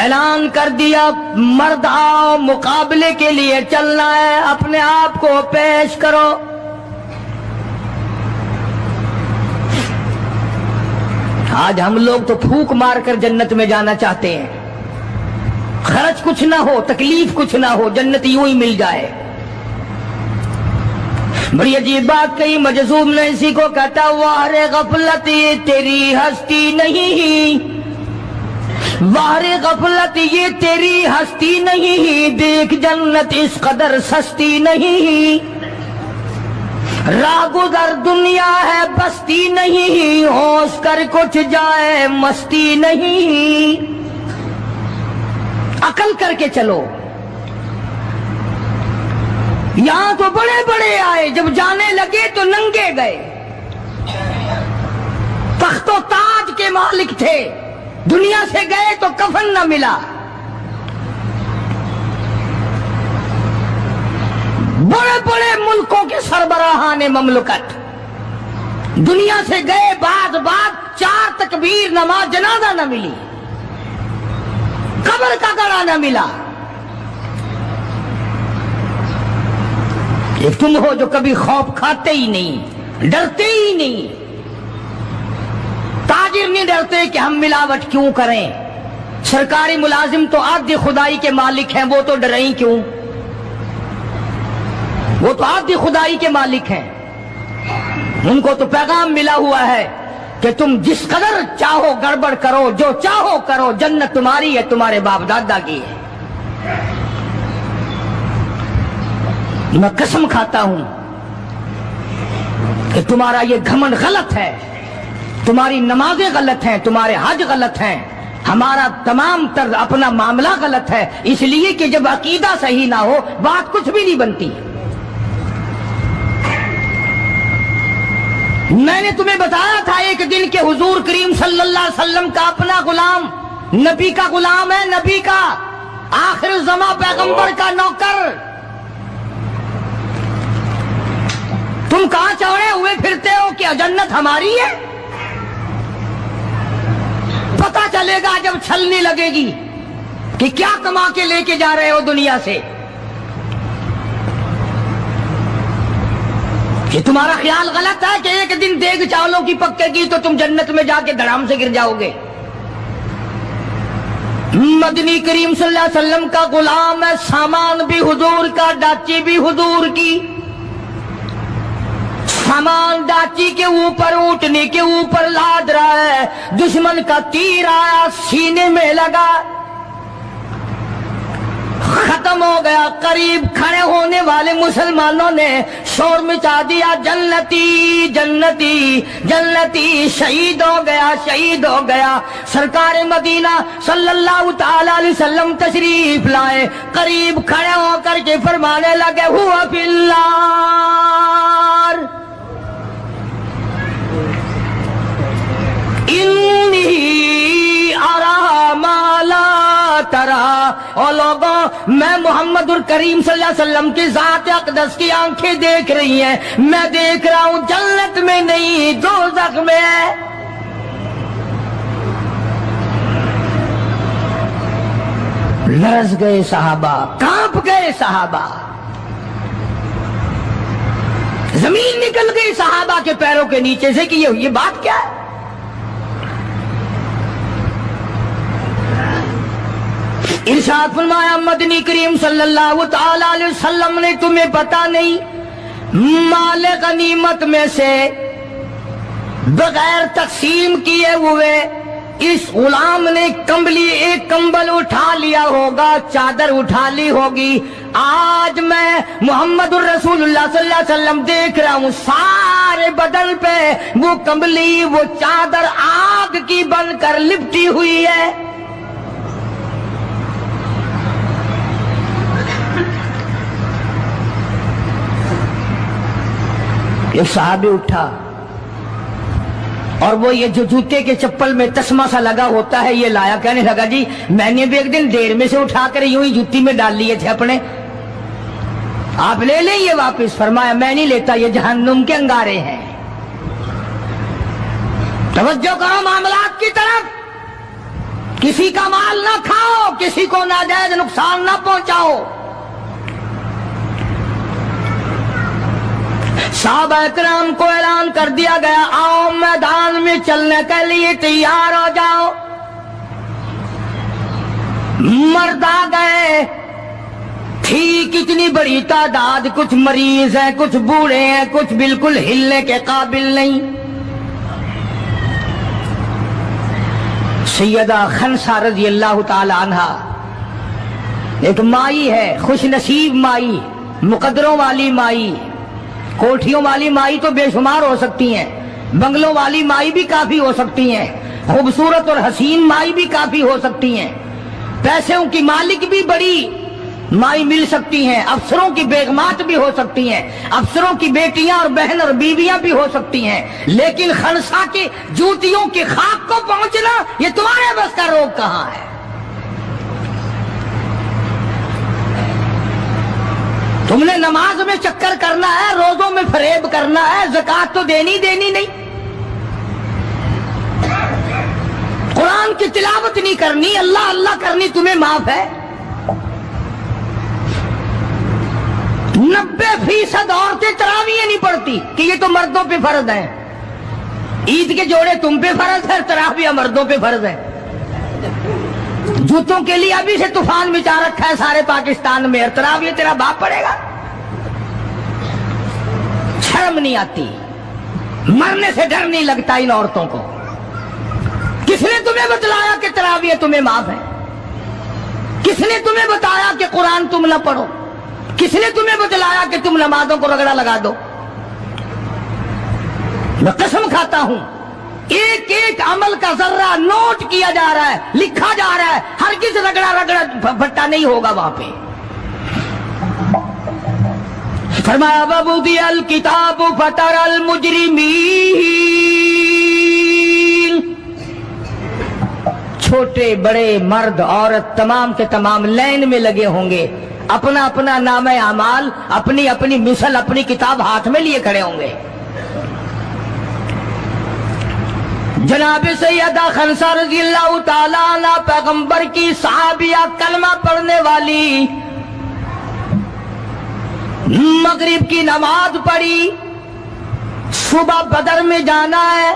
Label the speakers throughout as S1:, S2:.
S1: اعلان کر دیا مرد آؤ مقابلے کے لیے چلنا ہے، اپنے آپ کو پیش کرو۔ آج ہم لوگ تو پھونک مار کر جنت میں جانا چاہتے ہیں، خرچ کچھ نہ ہو، تکلیف کچھ نہ ہو، جنت یوں ہی مل جائے۔ بڑی عجیب بات کہی مجذوب نے اسی کو کہتا، وار غفلت یہ تیری ہستی نہیں، وار غفلت یہ تیری ہستی نہیں، دیکھ جنت اس قدر سستی نہیں، راہ گزر دنیا ہے بستی نہیں، ہوش کر کچھ جائے مستی نہیں، عقل کر کے چلو۔ یہاں تو بڑے بڑے آئے، جب جانے لگے تو ننگے گئے، تخت و تاج کے مالک تھے، دنیا سے گئے تو کفن نہ ملا۔ بڑے بڑے ملکوں کے سربراہان مملکت دنیا سے گئے، بعد 4 تکبیر نماز جنازہ نہ ملی، قبر کا گڑا نہ ملا۔ ایک تم ہو جو کبھی خوف کھاتے ہی نہیں، ڈرتے ہی نہیں۔ تاجر نہیں ڈرتے کہ ہم ملاوٹ کیوں کریں، سرکاری ملازم تو آدھی خدائی کے مالک ہیں، وہ تو ڈریں کیوں، وہ تو آدھی خدائی کے مالک ہیں، ان کو تو پیغام ملا ہوا ہے کہ تم جس قدر چاہو گڑبڑ کرو، جو چاہو کرو، جنت تمہاری ہے، تمہارے باپ دادا کی ہے۔ میں قسم کھاتا ہوں کہ تمہارا یہ گھمنڈ غلط ہے، تمہاری نمازیں غلط ہیں، تمہارے حج غلط ہیں، ہمارا تمام طرز اپنا معاملہ غلط ہے، اس لیے کہ جب عقیدہ صحیح نہ ہو بات کچھ بھی نہیں بنتی۔ میں نے تمہیں بتایا تھا ایک دن کہ حضور کریم صلی اللہ علیہ وسلم کا اپنا غلام، نبی کا غلام ہے، نبی کا آخر الزماں پیغمبر کا نوکر، تم کہاں چوڑے ہوئے پھرتے ہو کہ جنت ہماری ہے؟ پتہ چلے گا جب چھلنے لگے گی کہ کیا کما کے لے کے جا رہے ہو دنیا سے، کہ تمہارا خیال غلط ہے کہ ایک دن دیگ چاولوں کی پکے گی تو تم جنت میں جا کے دھڑام سے گر جاؤ گے۔ مدنی کریم صلی اللہ علیہ وسلم کا غلام ہے، سامان بھی حضور کا، ڈاچی بھی حضور کی، سامان ڈاچی کے اوپر اونٹنی کے اوپر لاد رہا ہے، دشمن کا تیر آیا سینے میں لگا، ختم ہو گیا۔ قریب کھڑے ہونے والے مسلمانوں نے شور مچا دیا، جنتی جنتی جنتی، شہید ہو گیا شہید ہو گیا۔ سرکار مدینہ صلی اللہ تعالی علیہ وسلم تشریف لائے، قریب کھڑے ہو کر کے فرمانے لگے، ہوا فی النار انی ارا ما لا ترا۔ اور لوگوں، میں محمد الکریم صلی اللہ علیہ وسلم کی ذات اقدس کی آنکھیں دیکھ رہی ہیں، میں دیکھ رہا ہوں جنت میں نہیں دوزخ میں ہے۔ لرز گئے صحابہ، کانپ گئے صحابہ، زمین نکل گئی صحابہ کے پیروں کے نیچے سے کہ یہ بات کیا ہے۔ ارشاد فرمایا مدنی کریم صلی اللہ تعالی علیہ وسلم نے، تمہیں پتا نہیں مال غنیمت میں سے بغیر تقسیم کیے ہوئے اس غلام نے ایک کمبل اٹھا لیا ہوگا، چادر اٹھا لی ہوگی۔ آج میں محمد الرسول اللہ صلی اللہ علیہ وسلم دیکھ رہا ہوں سارے بدن پہ وہ کمبلی، وہ چادر آگ کی بن کر لپٹی ہوئی ہے۔ ایک صحابی اٹھا اور وہ یہ جو جوتے کے چپل میں تسمہ سا لگا ہوتا ہے یہ لایا، کہنے لگا جی میں نے بھی ایک دن دیر میں سے اٹھا کر یوں ہی جوتی میں ڈال لیے تھے اپنے، آپ لے لیں یہ واپس۔ فرمایا میں نہیں لیتا، یہ جہنم کے انگارے ہیں۔ توجہ کرو معاملات کی طرف، کسی کا مال نہ کھاؤ، کسی کو ناجائز نقصان نہ پہنچاؤ۔ صحابہ کرام کو اعلان کر دیا گیا، آؤ میدان میں چلنے کے لیے تیار ہو جاؤ۔ مرد آ گئے، تھی کتنی بڑی تعداد، کچھ مریض ہیں، کچھ بوڑھے ہیں، کچھ بالکل ہلنے کے قابل نہیں۔ سیدہ خنسا رضی اللہ تعالی عنہا ایک مائی ہے، خوش نصیب مائی، مقدروں والی مائی، کوٹھیوں والی مائی تو بے شمار ہو سکتی ہیں، بنگلوں والی مائی بھی کافی ہو سکتی ہیں، خوبصورت اور حسین مائی بھی کافی ہو سکتی ہیں، پیسوں کی مالک بھی بڑی مائی مل سکتی ہیں، افسروں کی بیگمات بھی ہو سکتی ہیں، افسروں کی بیٹیاں اور بہن اور بیویاں بھی ہو سکتی ہیں، لیکن خنسا کی جوتیوں کی خاک کو پہنچنا یہ تمہارے بس کا روگ کہاں ہے؟ تم نے نماز میں چکر کرنا ہے، روزوں میں فریب کرنا ہے، زکوٰۃ تو دینی نہیں، قرآن کی تلاوت نہیں کرنی، اللہ اللہ کرنی تمہیں معاف ہے۔ 90% عورتیں تراویح نہیں پڑھتی کہ یہ تو مردوں پہ فرض ہے۔ عید کے جوڑے تم پہ فرض ہے، تراویح مردوں پہ فرض ہے۔ جوتوں کے لیے ابھی سے طوفان مچا رکھا ہے سارے پاکستان میں، تراویح تیرا باپ پڑے گا؟ شرم نہیں آتی، مرنے سے ڈر نہیں لگتا ان عورتوں کو؟ کس نے تمہیں بتلایا کہ تراویح تمہیں معاف ہے؟ کس نے تمہیں بتایا کہ قرآن تم نہ پڑھو؟ کس نے تمہیں بتلایا کہ تم نمازوں کو رگڑا لگا دو؟ میں قسم کھاتا ہوں، ایک ایک عمل کا ذرہ نوٹ کیا جا رہا ہے، لکھا جا رہا ہے، ہرگز رگڑا بھٹا نہیں ہوگا وہاں پہ۔ فرمایا وَوُضِعَ الْكِتَابُ فَتَرَى الْمُجْرِمِينَ، چھوٹے بڑے مرد عورت تمام کے تمام لائن میں لگے ہوں گے، اپنا اپنا نام اعمال، اپنی اپنی مثل، اپنی کتاب ہاتھ میں لیے کھڑے ہوں گے۔ جناب سیدہ خنسا رضی اللہ تعالیٰ عنہ پیغمبر کی صحابیہ، کلمہ پڑھنے والی، مغرب کی نماز پڑھی، صبح بدر میں جانا ہے،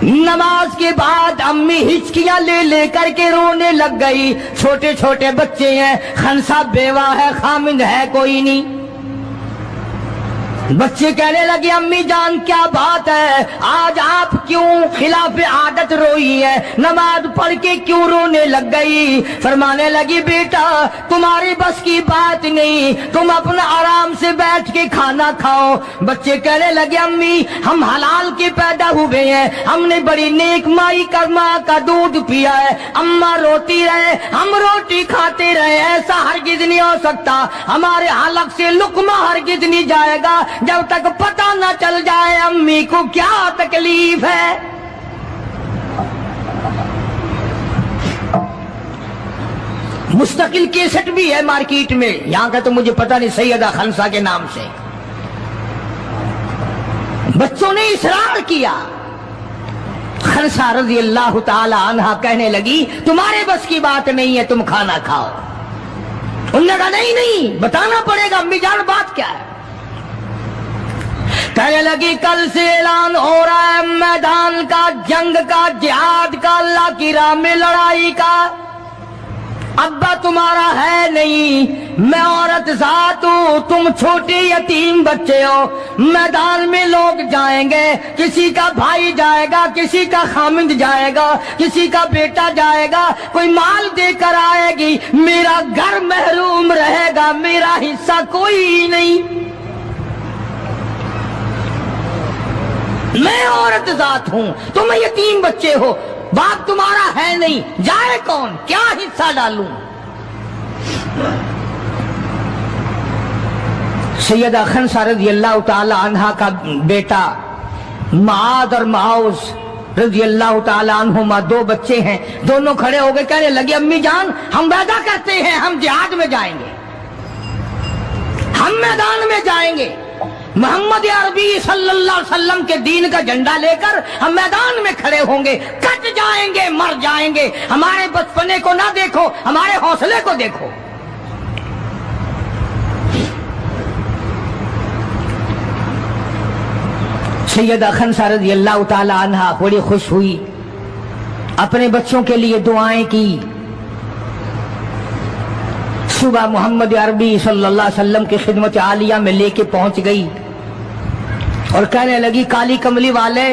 S1: نماز کے بعد امی ہچکیاں لے کر کے رونے لگ گئی، چھوٹے چھوٹے بچے ہیں، خنسا بیوہ ہے، خامند ہے کوئی نہیں۔ بچے کہنے لگے امی جان کیا بات ہے، آج آپ کیوں خلاف عادت روئی ہے، نماز پڑھ کے کیوں رونے لگ گئی؟ فرمانے لگی بیٹا تمہاری بس کی بات نہیں، تم اپنا آرام سے بیٹھ کے کھانا کھاؤ۔ بچے کہنے لگے امی ہم حلال کے پیدا ہوئے ہیں، ہم نے بڑی نیک مائی کا ماں کا دودھ پیا ہے، اماں روتی رہے ہم روٹی کھاتے رہے، ایسا ہرگز نہیں ہو سکتا، ہمارے حلق سے لقمہ ہرگز نہیں جائے گا جب تک پتہ نہ چل جائے امی کو کیا تکلیف ہے۔ مستقل کیسٹ بھی ہے مارکیٹ میں، یہاں کا تو مجھے پتہ نہیں، سیدہ خنسا کے نام سے۔ بچوں نے اصرار کیا، خنسا رضی اللہ تعالی عنہا کہنے لگی تمہارے بس کی بات نہیں ہے، تم کھانا کھاؤ۔ انہوں نے کہا نہیں بتانا پڑے گا امی جان بات کیا ہے۔ کہنے لگی کل سے اعلان ہو رہا ہے میدان کا، جنگ کا، جہاد کا، اللہ کی راہ میں لڑائی کا۔ ابا تمہارا ہے نہیں، میں عورت ذات ہوں، تم چھوٹے یتیم بچے ہو، میدان میں لوگ جائیں گے، کسی کا بھائی جائے گا، کسی کا خامند جائے گا، کسی کا بیٹا جائے گا، کوئی مال دے کر آئے گی، میرا گھر محروم رہے گا، میرا حصہ کوئی نہیں۔ میں عورت ذات ہوں، تم یتیم بچے ہو، باپ تمہارا ہے نہیں، جائے کون، کیا حصہ ڈالوں؟ سیدہ خنسا رضی اللہ تعالی عنہا کا بیٹا معاذ اور معاوذ رضی اللہ تعالی عنہما، دو بچے ہیں، دونوں کھڑے ہو گئے، کہنے لگے امی جان ہم وعدہ کرتے ہیں ہم جہاد میں جائیں گے، ہم میدان میں جائیں گے، محمد عربی صلی اللہ علیہ وسلم کے دین کا جھنڈا لے کر ہم میدان میں کھڑے ہوں گے، کٹ جائیں گے، مر جائیں گے۔ ہمارے بچپنے کو نہ دیکھو، ہمارے حوصلے کو دیکھو۔ سیدہ خنسہ رضی اللہ تعالی عنہا بڑی خوش ہوئی، اپنے بچوں کے لیے دعائیں کی۔ صبح محمد عربی صلی اللہ علیہ وسلم کی خدمت عالیہ میں لے کے پہنچ گئی اور کہنے لگی، کالی کملی والے،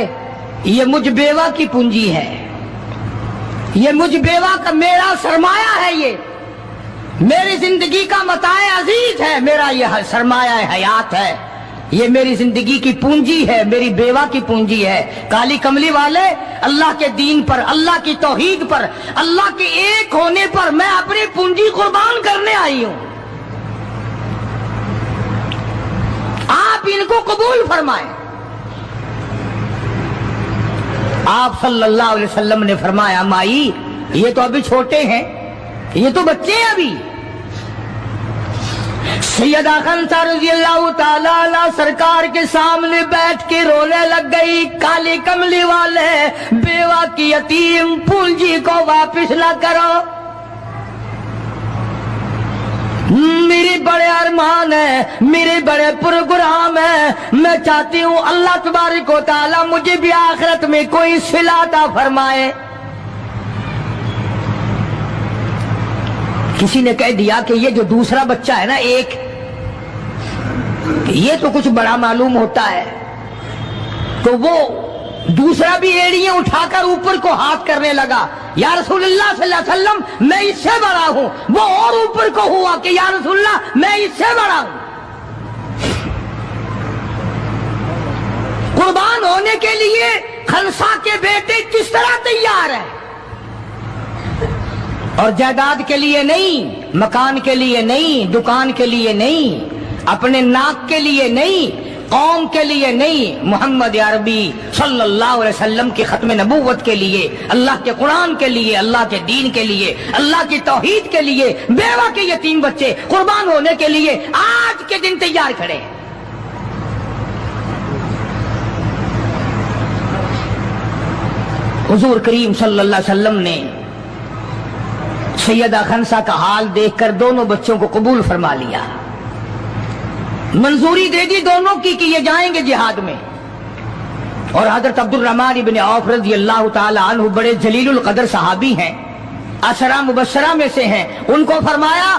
S1: یہ مجھ بیوہ کی پونجی ہے، یہ مجھ بیوہ کا میرا سرمایہ ہے، یہ میری زندگی کا متاع عزیز ہے، میرا یہ سرمایہ حیات ہے، یہ میری زندگی کی پونجی ہے، میری بیوہ کی پونجی ہے۔ کالی کملی والے، اللہ کے دین پر، اللہ کی توحید پر، اللہ کے ایک ہونے پر میں اپنی پونجی قربان کرنے آئی ہوں، آپ ان کو قبول فرمائیں۔ آپ صلی اللہ علیہ وسلم نے فرمایا، مائی یہ تو ابھی چھوٹے ہیں، یہ تو بچے ہیں ابھی۔ سیدہ خنسہ رضی اللہ تعالی عنہ سرکار کے سامنے بیٹھ کے رونے لگ گئی، کالی کملی والے، بیوہ کی یتیم پونجی کو واپس نہ کرو، میری بڑے ارمان ہے، میرے بڑے پروگرام ہے، میں چاہتی ہوں اللہ تبارک و تعالی مجھے بھی آخرت میں کوئی صلہ عطا فرمائے۔ کسی نے کہہ دیا کہ یہ جو دوسرا بچہ ہے نا، ایک، یہ تو کچھ بڑا معلوم ہوتا ہے، تو وہ دوسرا بھی ایڑیاں اٹھا کر اوپر کو ہاتھ کرنے لگا، یا رسول اللہ صلی اللہ علیہ وسلم میں اس سے بڑا ہوں، وہ اور اوپر کو ہوا کہ یا رسول اللہ میں اس سے بڑا ہوں۔ قربان ہونے کے لیے خنسا کے بیٹے کس طرح تیار ہیں، اور جائیداد کے لیے نہیں، مکان کے لیے نہیں، دکان کے لیے نہیں، اپنے ناک کے لیے نہیں، قوم کے لیے نہیں، محمد عربی صلی اللہ علیہ وسلم کی ختم نبوت کے لیے، اللہ کے قرآن کے لیے، اللہ کے دین کے لیے، اللہ کی توحید کے لیے، بیوہ کے یتیم بچے قربان ہونے کے لیے آج کے دن تیار کھڑے ہیں۔ حضور کریم صلی اللہ علیہ وسلم نے سیدہ خنسا کا حال دیکھ کر دونوں بچوں کو قبول فرما لیا، منظوری دے دی دونوں کی کہ یہ جائیں گے جہاد میں۔ اور حضرت عبد الرحمن بن عوف رضی اللہ تعالی عنہ بڑے جلیل القدر صحابی ہیں، عشرہ مبشرہ میں سے ہیں، ان کو فرمایا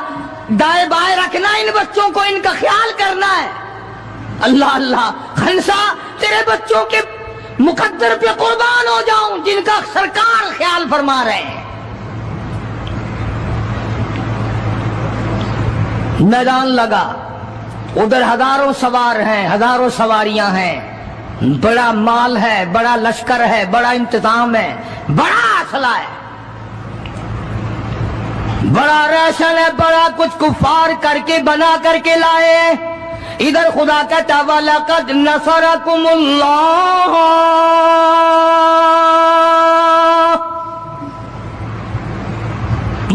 S1: دائیں بائیں رکھنا ان بچوں کو، ان کا خیال کرنا ہے۔ اللہ اللہ، خنسا تیرے بچوں کے مقدر پہ قربان ہو جاؤں جن کا سرکار خیال فرما رہے ہیں۔ میدان لگا، ادھر ہزاروں سوار ہیں، ہزاروں سواریاں ہیں، بڑا مال ہے، بڑا لشکر ہے، بڑا انتظام ہے، بڑا اسلحہ ہے، بڑا ریشن ہے، بڑا کچھ کفار کر کے بنا کر کے لائے۔ ادھر خدا کہتا وَلَقَدْ نَصَرَكُمُ اللَّهُ،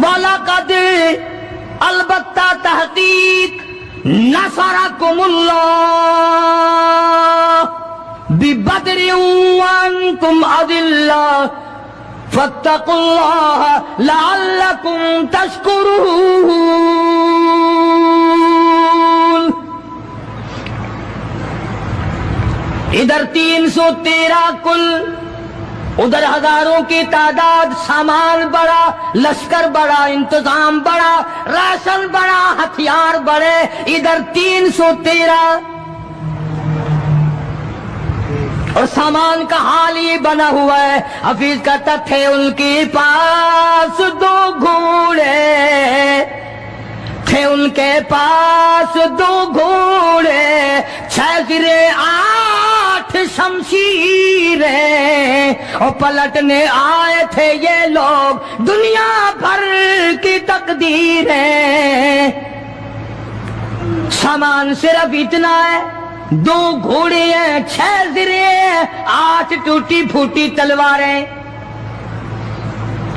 S1: وَلَقَدْ البتہ تحقیق نصرکم اللہ ببدر وانتم اذلہ فاتقوا اللہ لعلکم تشکرون۔ ادھر 313 کل، ادھر ہزاروں کی تعداد، سامان بڑا، لشکر بڑا، انتظام بڑا، راشن بڑا، ہتھیار بڑے، ادھر 313، اور سامان کا حال یہ بنا ہوا ہے۔ حفیظ کہتا تھے ان کے پاس 2 گھوڑے، تھے ان کے پاس 2 گھوڑے، 6 زرے 8 شمشیریں، اور پلٹنے آئے تھے یہ لوگ دنیا بھر کی تقدیریں۔ سامان صرف اتنا ہے، 2 گھوڑے ہیں، 6 زرے ہیں، 8 ٹوٹی پھوٹی تلواریں۔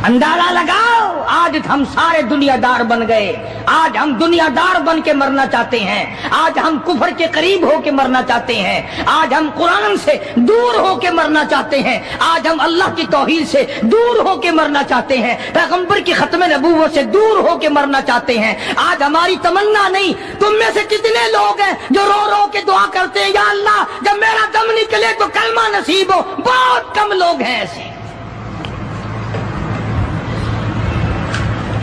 S1: اندازہ لگاؤ آج ہم سارے دنیا دار بن گئے. آج ہم دنیا دار بن کے مرنا چاہتے ہیں. آج ہم کفر کے قریب ہو کے مرنا چاہتے ہیں. آج ہم قرآن سے دور ہو کے مرنا چاہتے ہیں. آج ہم اللہ کی توحید سے دور ہو کے مرنا چاہتے ہیں. پیغمبر کی ختم نبوت سے دور ہو کے مرنا چاہتے ہیں. آج ہماری تمنا نہیں. تم میں سے کتنے لوگ ہیں جو رو رو کے دعا کرتے ہیں یا اللہ جب میرا دم نکلے تو کلمہ نصیب ہو؟ بہت کم لوگ ہیں ایسے.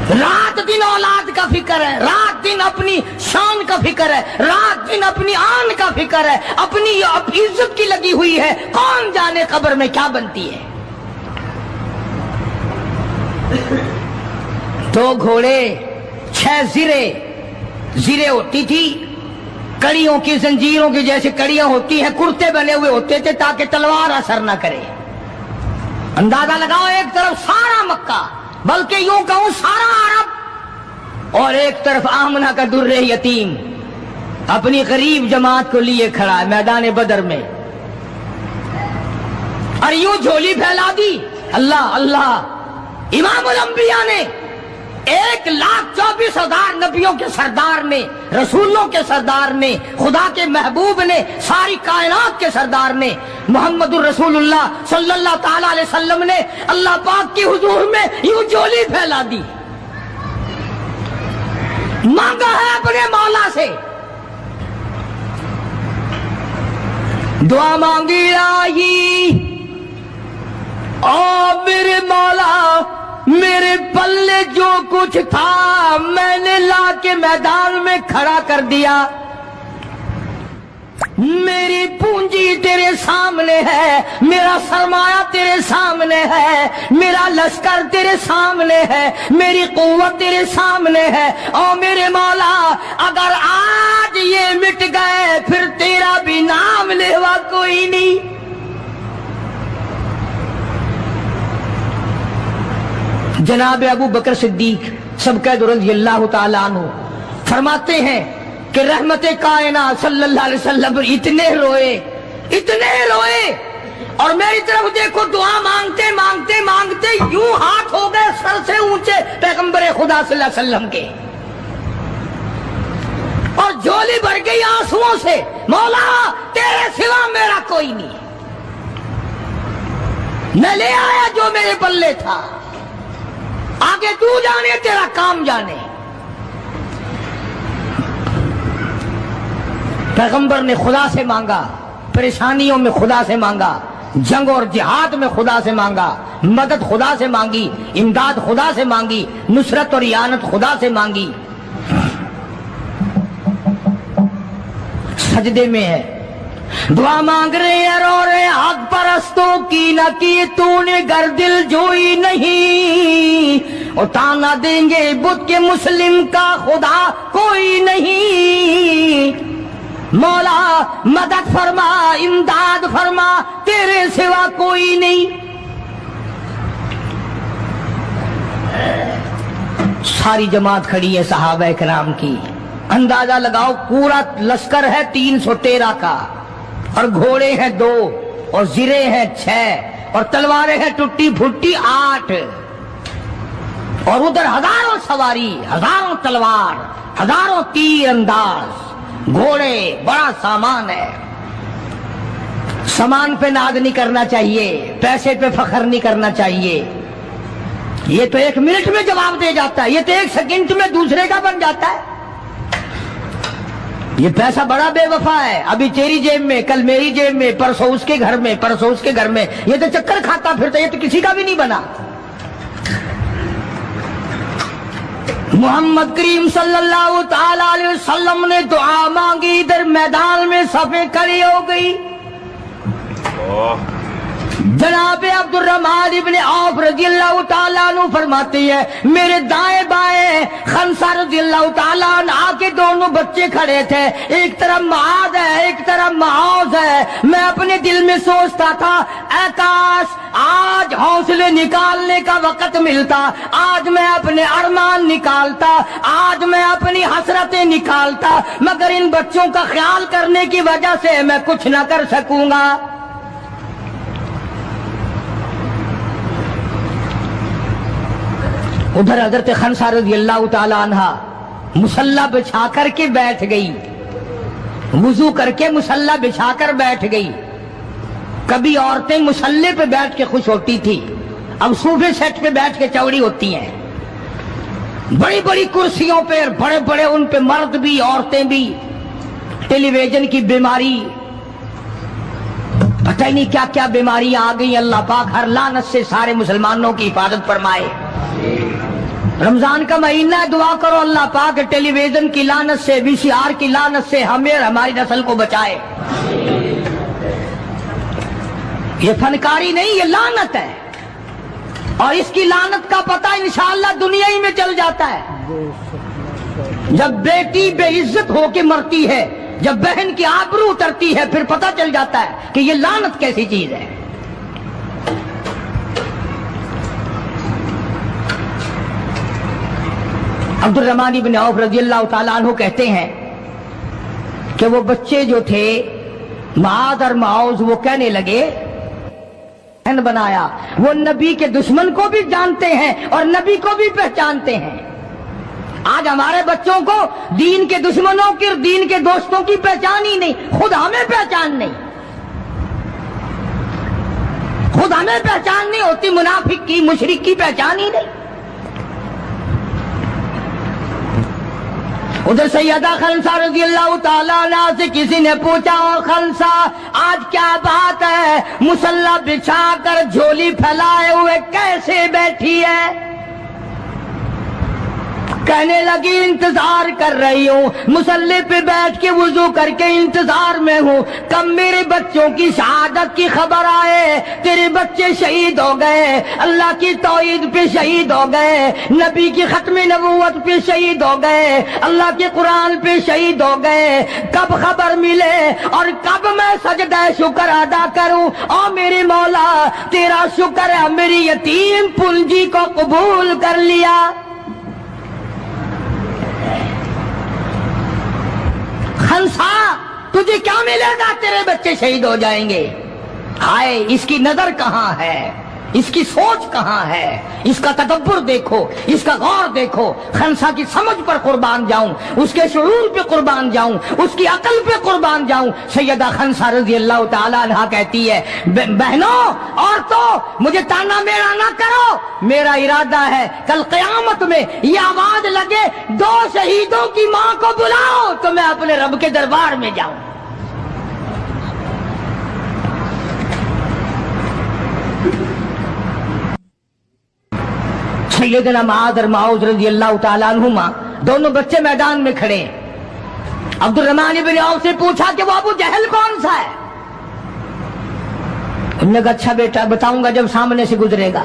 S1: رات دن اولاد کا فکر ہے, رات دن اپنی شان کا فکر ہے, رات دن اپنی آن کا فکر ہے, اپنی عزت کی لگی ہوئی ہے. کون جانے قبر میں کیا بنتی ہے. 2 گھوڑے 6 زرے ہوتی تھی, کڑیوں کی زنجیروں کی جیسے کڑیاں ہوتی ہیں, کرتے بنے ہوئے ہوتے تھے تاکہ تلوار اثر نہ کرے. اندازہ لگاؤ, ایک طرف سارا مکہ بلکہ یوں کہوں سارا عرب, اور ایک طرف آمنہ کا در یتیم اپنی غریب جماعت کو لیے کھڑا ہے میدان بدر میں, اور یوں جھولی پھیلا دی. اللہ اللہ, امام الانبیاء نے 1,24,000 نبیوں کے سردار نے, رسولوں کے سردار نے, خدا کے محبوب نے, ساری کائنات کے سردار نے, محمد الرسول اللہ صلی اللہ تعالی علیہ وسلم نے اللہ پاک کی حضور میں یوں جھولی پھیلا دی. مانگا ہے اپنے مولا سے, دعا مانگی آئی, او میرے مولا میرے پلے جو کچھ تھا میں نے لا کے میدان میں کھڑا کر دیا. میری پونجی تیرے سامنے ہے, میرا سرمایہ تیرے سامنے ہے, میرا لشکر تیرے سامنے ہے, میری قوت تیرے سامنے ہے. او میرے مولا اگر آج یہ مٹ گئے پھر تیرا بھی نام لیوا کوئی نہیں. جناب ابو بکر صدیق سبقہ رضی اللہ تعالیٰ عنہ فرماتے ہیں کہ رحمت کائنات صلی اللہ علیہ وسلم اتنے روئے اور میری طرف دیکھو, دعا مانگتے مانگتے مانگتے یوں ہاتھ ہو گئے سر سے اونچے پیغمبر خدا صلی اللہ علیہ وسلم کے, اور جھولی بھر گئی آنسوؤں سے. مولا تیرے سوا میرا کوئی نہیں, میں لے آیا جو میرے پلے تھا, آگے تو جانے تیرا کام جانے. پیغمبر نے خدا سے مانگا, پریشانیوں میں خدا سے مانگا, جنگ اور جہاد میں خدا سے مانگا, مدد خدا سے مانگی, امداد خدا سے مانگی, نصرت اور اعانت خدا سے مانگی. سجدے میں ہے, دعا مانگ رہے ہیں, رو رہے ہیں, حق پرستوں کی نہ کی تو نے گر دل جوئی نہیں, اٹھانا دیں گے بت کے مسلم کا خدا کوئی نہیں. مولا مدد فرما, امداد فرما, تیرے سوا کوئی نہیں. ساری جماعت کھڑی ہے صحابہ کرام کی, اندازہ لگاؤ پورا لشکر ہے 313 کا, اور گھوڑے ہیں 2 اور زرے ہیں 6 اور تلواریں ہیں ٹوٹی پھوٹی 8, اور ادھر ہزاروں سواری, ہزاروں تلوار, ہزاروں تیر انداز, گھوڑے, بڑا سامان ہے. سامان پہ ناز نہیں کرنا چاہیے, پیسے پہ فخر نہیں کرنا چاہیے. یہ تو 1 منٹ میں جواب دے جاتا ہے, یہ تو 1 سیکنڈ میں دوسرے کا بن جاتا ہے. یہ پیسہ بڑا بے وفا ہے, ابھی تیری جیب میں, کل میری جیب میں, پرسوں اس کے گھر میں, پرسوں اس کے گھر میں, یہ تو چکر کھاتا پھرتا, یہ تو کسی کا بھی نہیں بنا. محمد کریم صلی اللہ تعالی علیہ وسلم نے دعا مانگی, ادھر میدان میں صفیں کھڑی ہو گئی. جناب عبد الرحمن ابن عوف رضی اللہ تعالیٰ عنہ فرماتے ہیں میرے دائیں بائیں خنسا رضی اللہ تعالیٰ عنہ کے دونوں بچے کھڑے تھے, ایک طرف معاذ ہے ایک طرف معوذ ہے. میں اپنے دل میں سوچتا تھا اے کاش آج حوصلے نکالنے کا وقت ملتا, آج میں اپنے ارمان نکالتا, آج میں اپنی حسرتیں نکالتا, مگر ان بچوں کا خیال کرنے کی وجہ سے میں کچھ نہ کر سکوں گا. ادھر حضرت خنسا رضی اللہ تعالی عنہا مصلی بچھا کر کے بیٹھ گئی، وضو کر کے مصلی بچھا کر بیٹھ گئی۔ کبھی عورتیں مصلی پہ بیٹھ کے خوش ہوتی تھی، اب صوفے سیٹ پہ بیٹھ کے چوڑی ہوتی ہیں، بڑی بڑی کرسیوں پہ، بڑے بڑے ان پہ مرد بھی عورتیں بھی، ٹیلی ویژن کی بیماری، پتہ ہی نہیں کیا کیا بیماریاں آ گئی۔ اللہ پاک ہر لعنت سے سارے مسلمانوں کی حفاظت فرمائے۔ رمضان کا مہینہ ہے، دعا کرو اللہ پاک ٹیلی ویژن کی لعنت سے، وی سی آر کی لعنت سے ہمیں اور ہماری نسل کو بچائے۔ یہ فنکاری نہیں، یہ لعنت ہے، اور اس کی لعنت کا پتہ انشاءاللہ دنیا ہی میں چل جاتا ہے۔ جب بیٹی بے عزت ہو کے مرتی ہے، جب بہن کی آبرو اترتی ہے، پھر پتہ چل جاتا ہے کہ یہ لعنت کیسی چیز ہے۔ عبد الرحمن بن عوف رضی اللہ تعالیٰ عنہ کہتے ہیں کہ وہ بچے جو تھے معاذ اور معوذ، وہ کہنے لگے بنایا، وہ نبی کے دشمن کو بھی جانتے ہیں اور نبی کو بھی پہچانتے ہیں۔ آج ہمارے بچوں کو دین کے دشمنوں کی، دین کے دوستوں کی پہچان ہی نہیں، خود ہمیں پہچان نہیں، خود ہمیں پہچان نہیں ہوتی، منافق کی، مشرک کی پہچان ہی نہیں۔ ادھر سیدہ خنسا رضی اللہ تعالیٰ عنہ سے کسی نے پوچھا، اور خنسا آج کیا بات ہے، مصلی بچھا کر جھولی پھیلائے ہوئے کیسے بیٹھی ہے؟ کہنے لگی انتظار کر رہی ہوں، مصلی پہ بیٹھ کے وضو کر کے انتظار میں ہوں، کب میرے بچوں کی شہادت کی خبر آئے، تیرے بچے شہید ہو گئے، اللہ کی توحید پہ شہید ہو گئے، نبی کی ختم نبوت پہ شہید ہو گئے، اللہ کے قرآن پہ شہید ہو گئے، کب خبر ملے اور کب میں سجدہ شکر ادا کروں؟ او میرے مولا تیرا شکر ہے میری یتیم پنجی کو قبول کر لیا۔ خنسا تجھے کیا ملے گا، تیرے بچے شہید ہو جائیں گے۔ ہائے اس کی نظر کہاں ہے، اس کی سوچ کہاں ہے، اس کا تدبر دیکھو، اس کا غور دیکھو۔ خنسا کی سمجھ پر قربان جاؤں، اس کے شعور پہ قربان جاؤں، اس کی عقل پہ قربان جاؤں۔ سیدہ خنسا رضی اللہ تعالیٰ عنہا کہتی ہے، بہنوں عورتوں مجھے تانا میرا نہ کرو، میرا ارادہ ہے کل قیامت میں یہ آواز لگے 2 شہیدوں کی ماں کو بلاؤ تو میں اپنے رب کے دربار میں جاؤں۔ سیدنا معاذ اور معوذ رضی اللہ تعالیٰ عنہما دونوں بچے میدان میں کھڑے ہیں۔ عبد الرحمن بن عوف سے پوچھا کہ وہ ابو جہل کون سا ہے؟ انہوں نے کہا اچھا بیٹا بتاؤں گا جب سامنے سے گزرے گا۔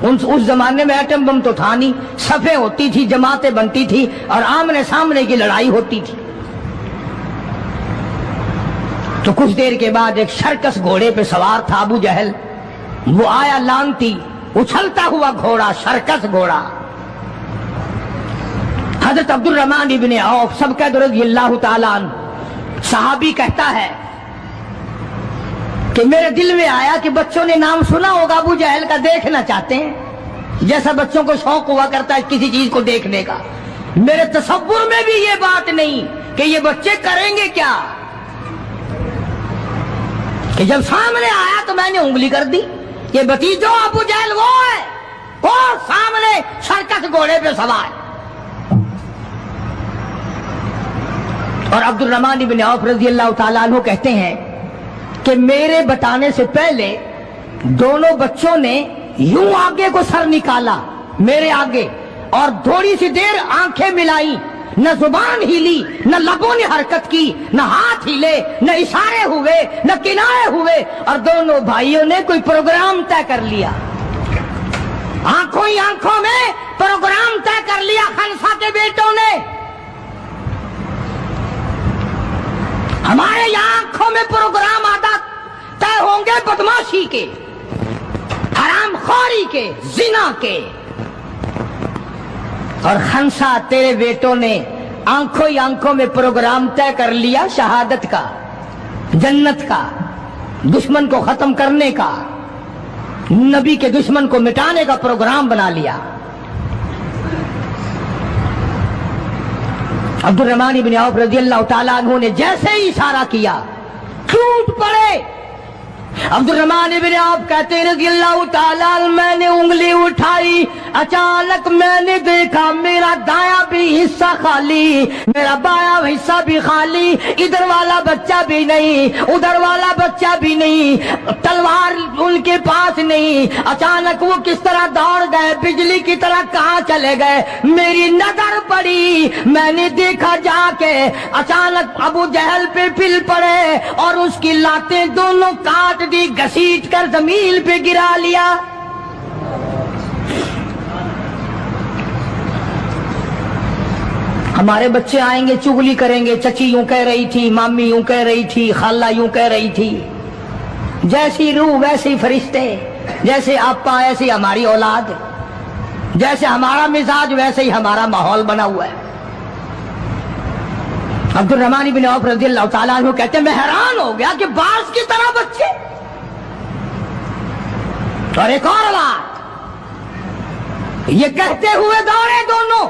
S1: اس زمانے میں ایٹم بم تو تھا نہیں، صفیں ہوتی تھی، جماعتیں بنتی تھی اور آمنے سامنے کی لڑائی ہوتی تھی۔ تو کچھ دیر کے بعد ایک شرکس گھوڑے پہ سوار تھا ابو جہل، وہ آیا لانتی اچھلتا ہوا گھوڑا، شرکس گھوڑا۔ حضرت عبد الرحمن بن عوف سب قید رضی اللہ تعالیٰ عنہ صحابی کہتا ہے کہ میرے دل میں آیا کہ بچوں نے نام سنا ہوگا ابو جہل کا، دیکھنا چاہتے ہیں، جیسا بچوں کو شوق ہوا کرتا ہے کسی چیز کو دیکھنے کا۔ میرے تصور میں بھی یہ بات نہیں کہ یہ بچے کریں گے کیا، کہ جب سامنے آیا تو میں نے انگلی کر دی، یہ بھتیجو ابو جہل وہ ہے، وہ سامنے شرکس گھوڑے پہ سوار۔ اور عبد الرحمن بن عوف رضی اللہ تعالیٰ عنہ کہتے ہیں کہ میرے بتانے سے پہلے دونوں بچوں نے یوں آگے کو سر نکالا میرے آگے، اور تھوڑی سی دیر آنکھیں ملائی، نہ زبان ہلی، نہ لبوں نے حرکت کی، نہ ہاتھ ہلے، نہ اشارے ہوئے، نہ کنارے ہوئے، اور دونوں بھائیوں نے کوئی پروگرام طے کر لیا، آنکھوں ہی آنکھوں میں پروگرام طے کر لیا خنسا کے بیٹوں نے۔ ہمارے یہاں آنکھوں میں پروگرام آتا طے ہوں گے بدماشی کے، حرام خوری کے، زنا کے، اور خنسا تیرے بیٹوں نے آنکھوں ہی آنکھوں میں پروگرام طے کر لیا شہادت کا، جنت کا، دشمن کو ختم کرنے کا، نبی کے دشمن کو مٹانے کا پروگرام بنا لیا۔ عبدالرحمن بن عوف رضی اللہ تعالیٰ عنہ نے جیسے ہی اشارہ کیا ٹوٹ پڑے. عبدالرحمن بن عوف کہتے ہیں رضی اللہ تعالیٰ عنہ میں نے انگلی اٹھائی, اچانک میں نے دیکھا میرا دایاں بھی حصہ خالی, میرا بایاں حصہ بھی خالی, ادھر والا بچہ بھی نہیں, ادھر والا بچہ بھی نہیں, تلوار ان کے پاس نہیں. اچانک وہ کس طرح دوڑ گئے, بجلی کی طرح کہاں چلے گئے. میری نظر پڑی, میں نے دیکھا جا کے اچانک ابو جہل پہ پل پڑے اور اس کی لاتیں دونوں کاٹ دی, گھسیٹ کر زمین پہ گرا لیا. ہمارے بچے آئیں گے چغلی کریں گے, چچی یوں کہہ رہی تھی, مامی یوں کہہ رہی تھی, خالہ یوں کہہ رہی تھی. جیسی روح ویسے فرشتے, جیسے آپا ایسی ہماری اولاد, جیسے ہمارا مزاج ویسے ہی ہمارا ماحول بنا ہوا ہے. عبدالرحمن بن عوف رضی اللہ تعالیٰ عنہ کہتے ہیں میں حیران ہو گیا کہ باز کی طرح بچے. اور ایک اور بات, یہ کہتے ہوئے دوڑے دونوں,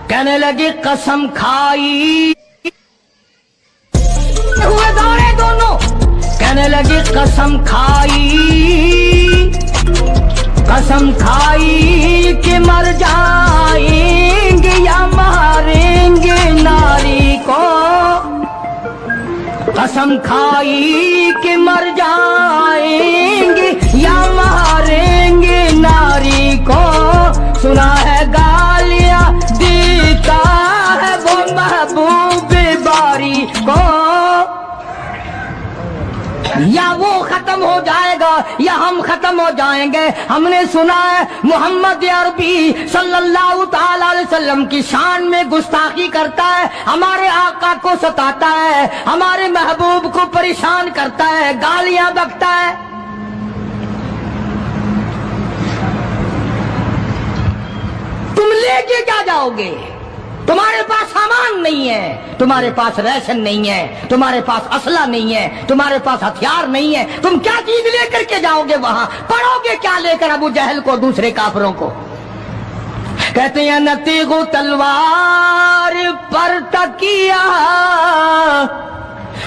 S1: کہنے لگے قسم کھائی, ہوئے دوڑے دونوں, کہنے لگے قسم کھائی, قسم کھائی کہ مر جائیں گے یا ماریں گے ناری کو. قسم کھائی کہ مر جائیں گے یا ماریں گے ناری کو. سنا ہے گالیاں دیتا ہے وہ محبوب باری کو, یا وہ ختم ہو جائے گا یا ہم ختم ہو جائیں گے. ہم نے سنا ہے محمد عربی صلی اللہ تعالی علیہ وسلم کی شان میں گستاخی کرتا ہے, ہمارے آقا کو ستاتا ہے, ہمارے محبوب کو پریشان کرتا ہے, گالیاں بکتا ہے. تم لے کے کیا جاؤ گے؟ تمہارے پاس سامان نہیں ہے, تمہارے پاس ریشن نہیں ہے, تمہارے پاس اسلحہ نہیں ہے, تمہارے پاس ہتھیار نہیں ہے, تم کیا چیز لے کر کے جاؤ گے وہاں؟ پڑھو گے کیا لے کر ابو جہل کو, دوسرے کافروں کو؟ کہتے ہیں نہ تیغ و تلوار پر تکیہ,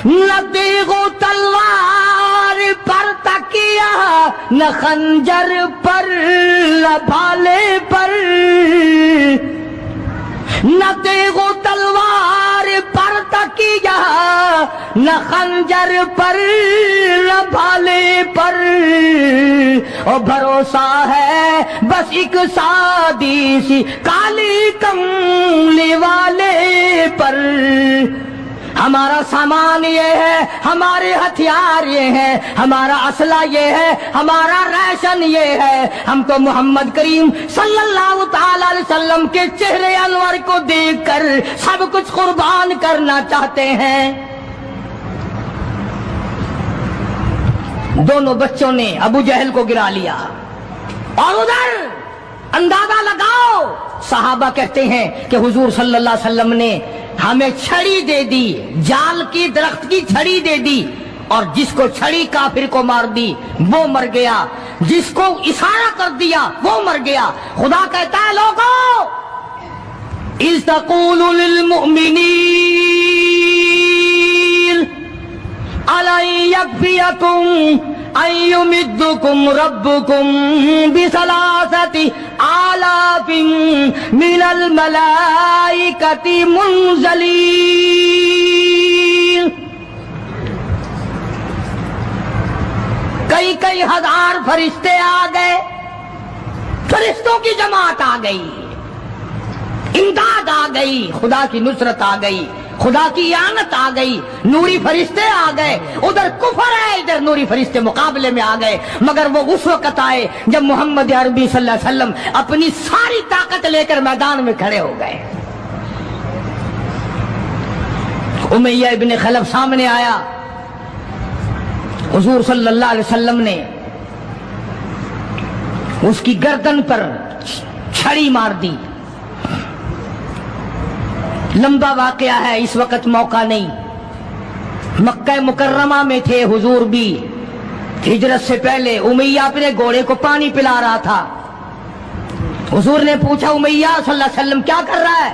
S1: نہ تیغ و تلوار پر تکیہ, نہ خنجر پر نہ بھالے پر, نہ تیغ و تلوار پر تکیہ, نہ خنجر پر نہ بھالے پر, اور بھروسہ ہے بس ایک سادی سی کالی کملی والے پر. ہمارا سامان یہ ہے, ہمارے ہتھیار یہ ہیں, ہمارا اسلحہ یہ ہے, ہمارا ریشن یہ ہے. ہم تو محمد کریم صلی اللہ تعالی علیہ وسلم کے چہرے انور کو دیکھ کر سب کچھ قربان کرنا چاہتے ہیں. دونوں بچوں نے ابو جہل کو گرا لیا. اور ادھر اندازہ لگاؤ, صحابہ کہتے ہیں کہ حضور صلی اللہ علیہ وسلم نے ہمیں چھڑی دے دی, جال کی درخت کی چھڑی دے دی, اور جس کو چھڑی کافر کو مار دی وہ مر گیا, جس کو اشارہ کر دیا وہ مر گیا. خدا کہتا ہے لوگوں, اذ تقول للمؤمنین أَلَنْ يَكْفِيَكُمْ أَنْ يُمِدُّكُمْ رَبُّكُمْ بِثَلَاثَةِ آلَافٍ مِنَ الْمَلَائِكَةِ مُنْزَلِينَ. کئی ہزار فرشتے آ گئے, فرشتوں کی جماعت آ گئی, امداد آ گئی, خدا کی نصرت آ گئی, خدا کی اعانت آ گئی, نوری فرشتے آ گئے. ادھر کفر ہے, ادھر نوری فرشتے مقابلے میں آ گئے. مگر وہ اس وقت آئے جب محمد عربی صلی اللہ علیہ وسلم اپنی ساری طاقت لے کر میدان میں کھڑے ہو گئے. امیہ ابن خلف سامنے آیا, حضور صلی اللہ علیہ وسلم نے اس کی گردن پر چھڑی مار دی. لمبا واقعہ ہے, اس وقت موقع نہیں. مکہ مکرمہ میں تھے حضور بھی, ہجرت سے پہلے امیہ اپنے گھوڑے کو پانی پلا رہا تھا. حضور نے پوچھا امیہ صلی اللہ علیہ وسلم کیا کر رہا ہے؟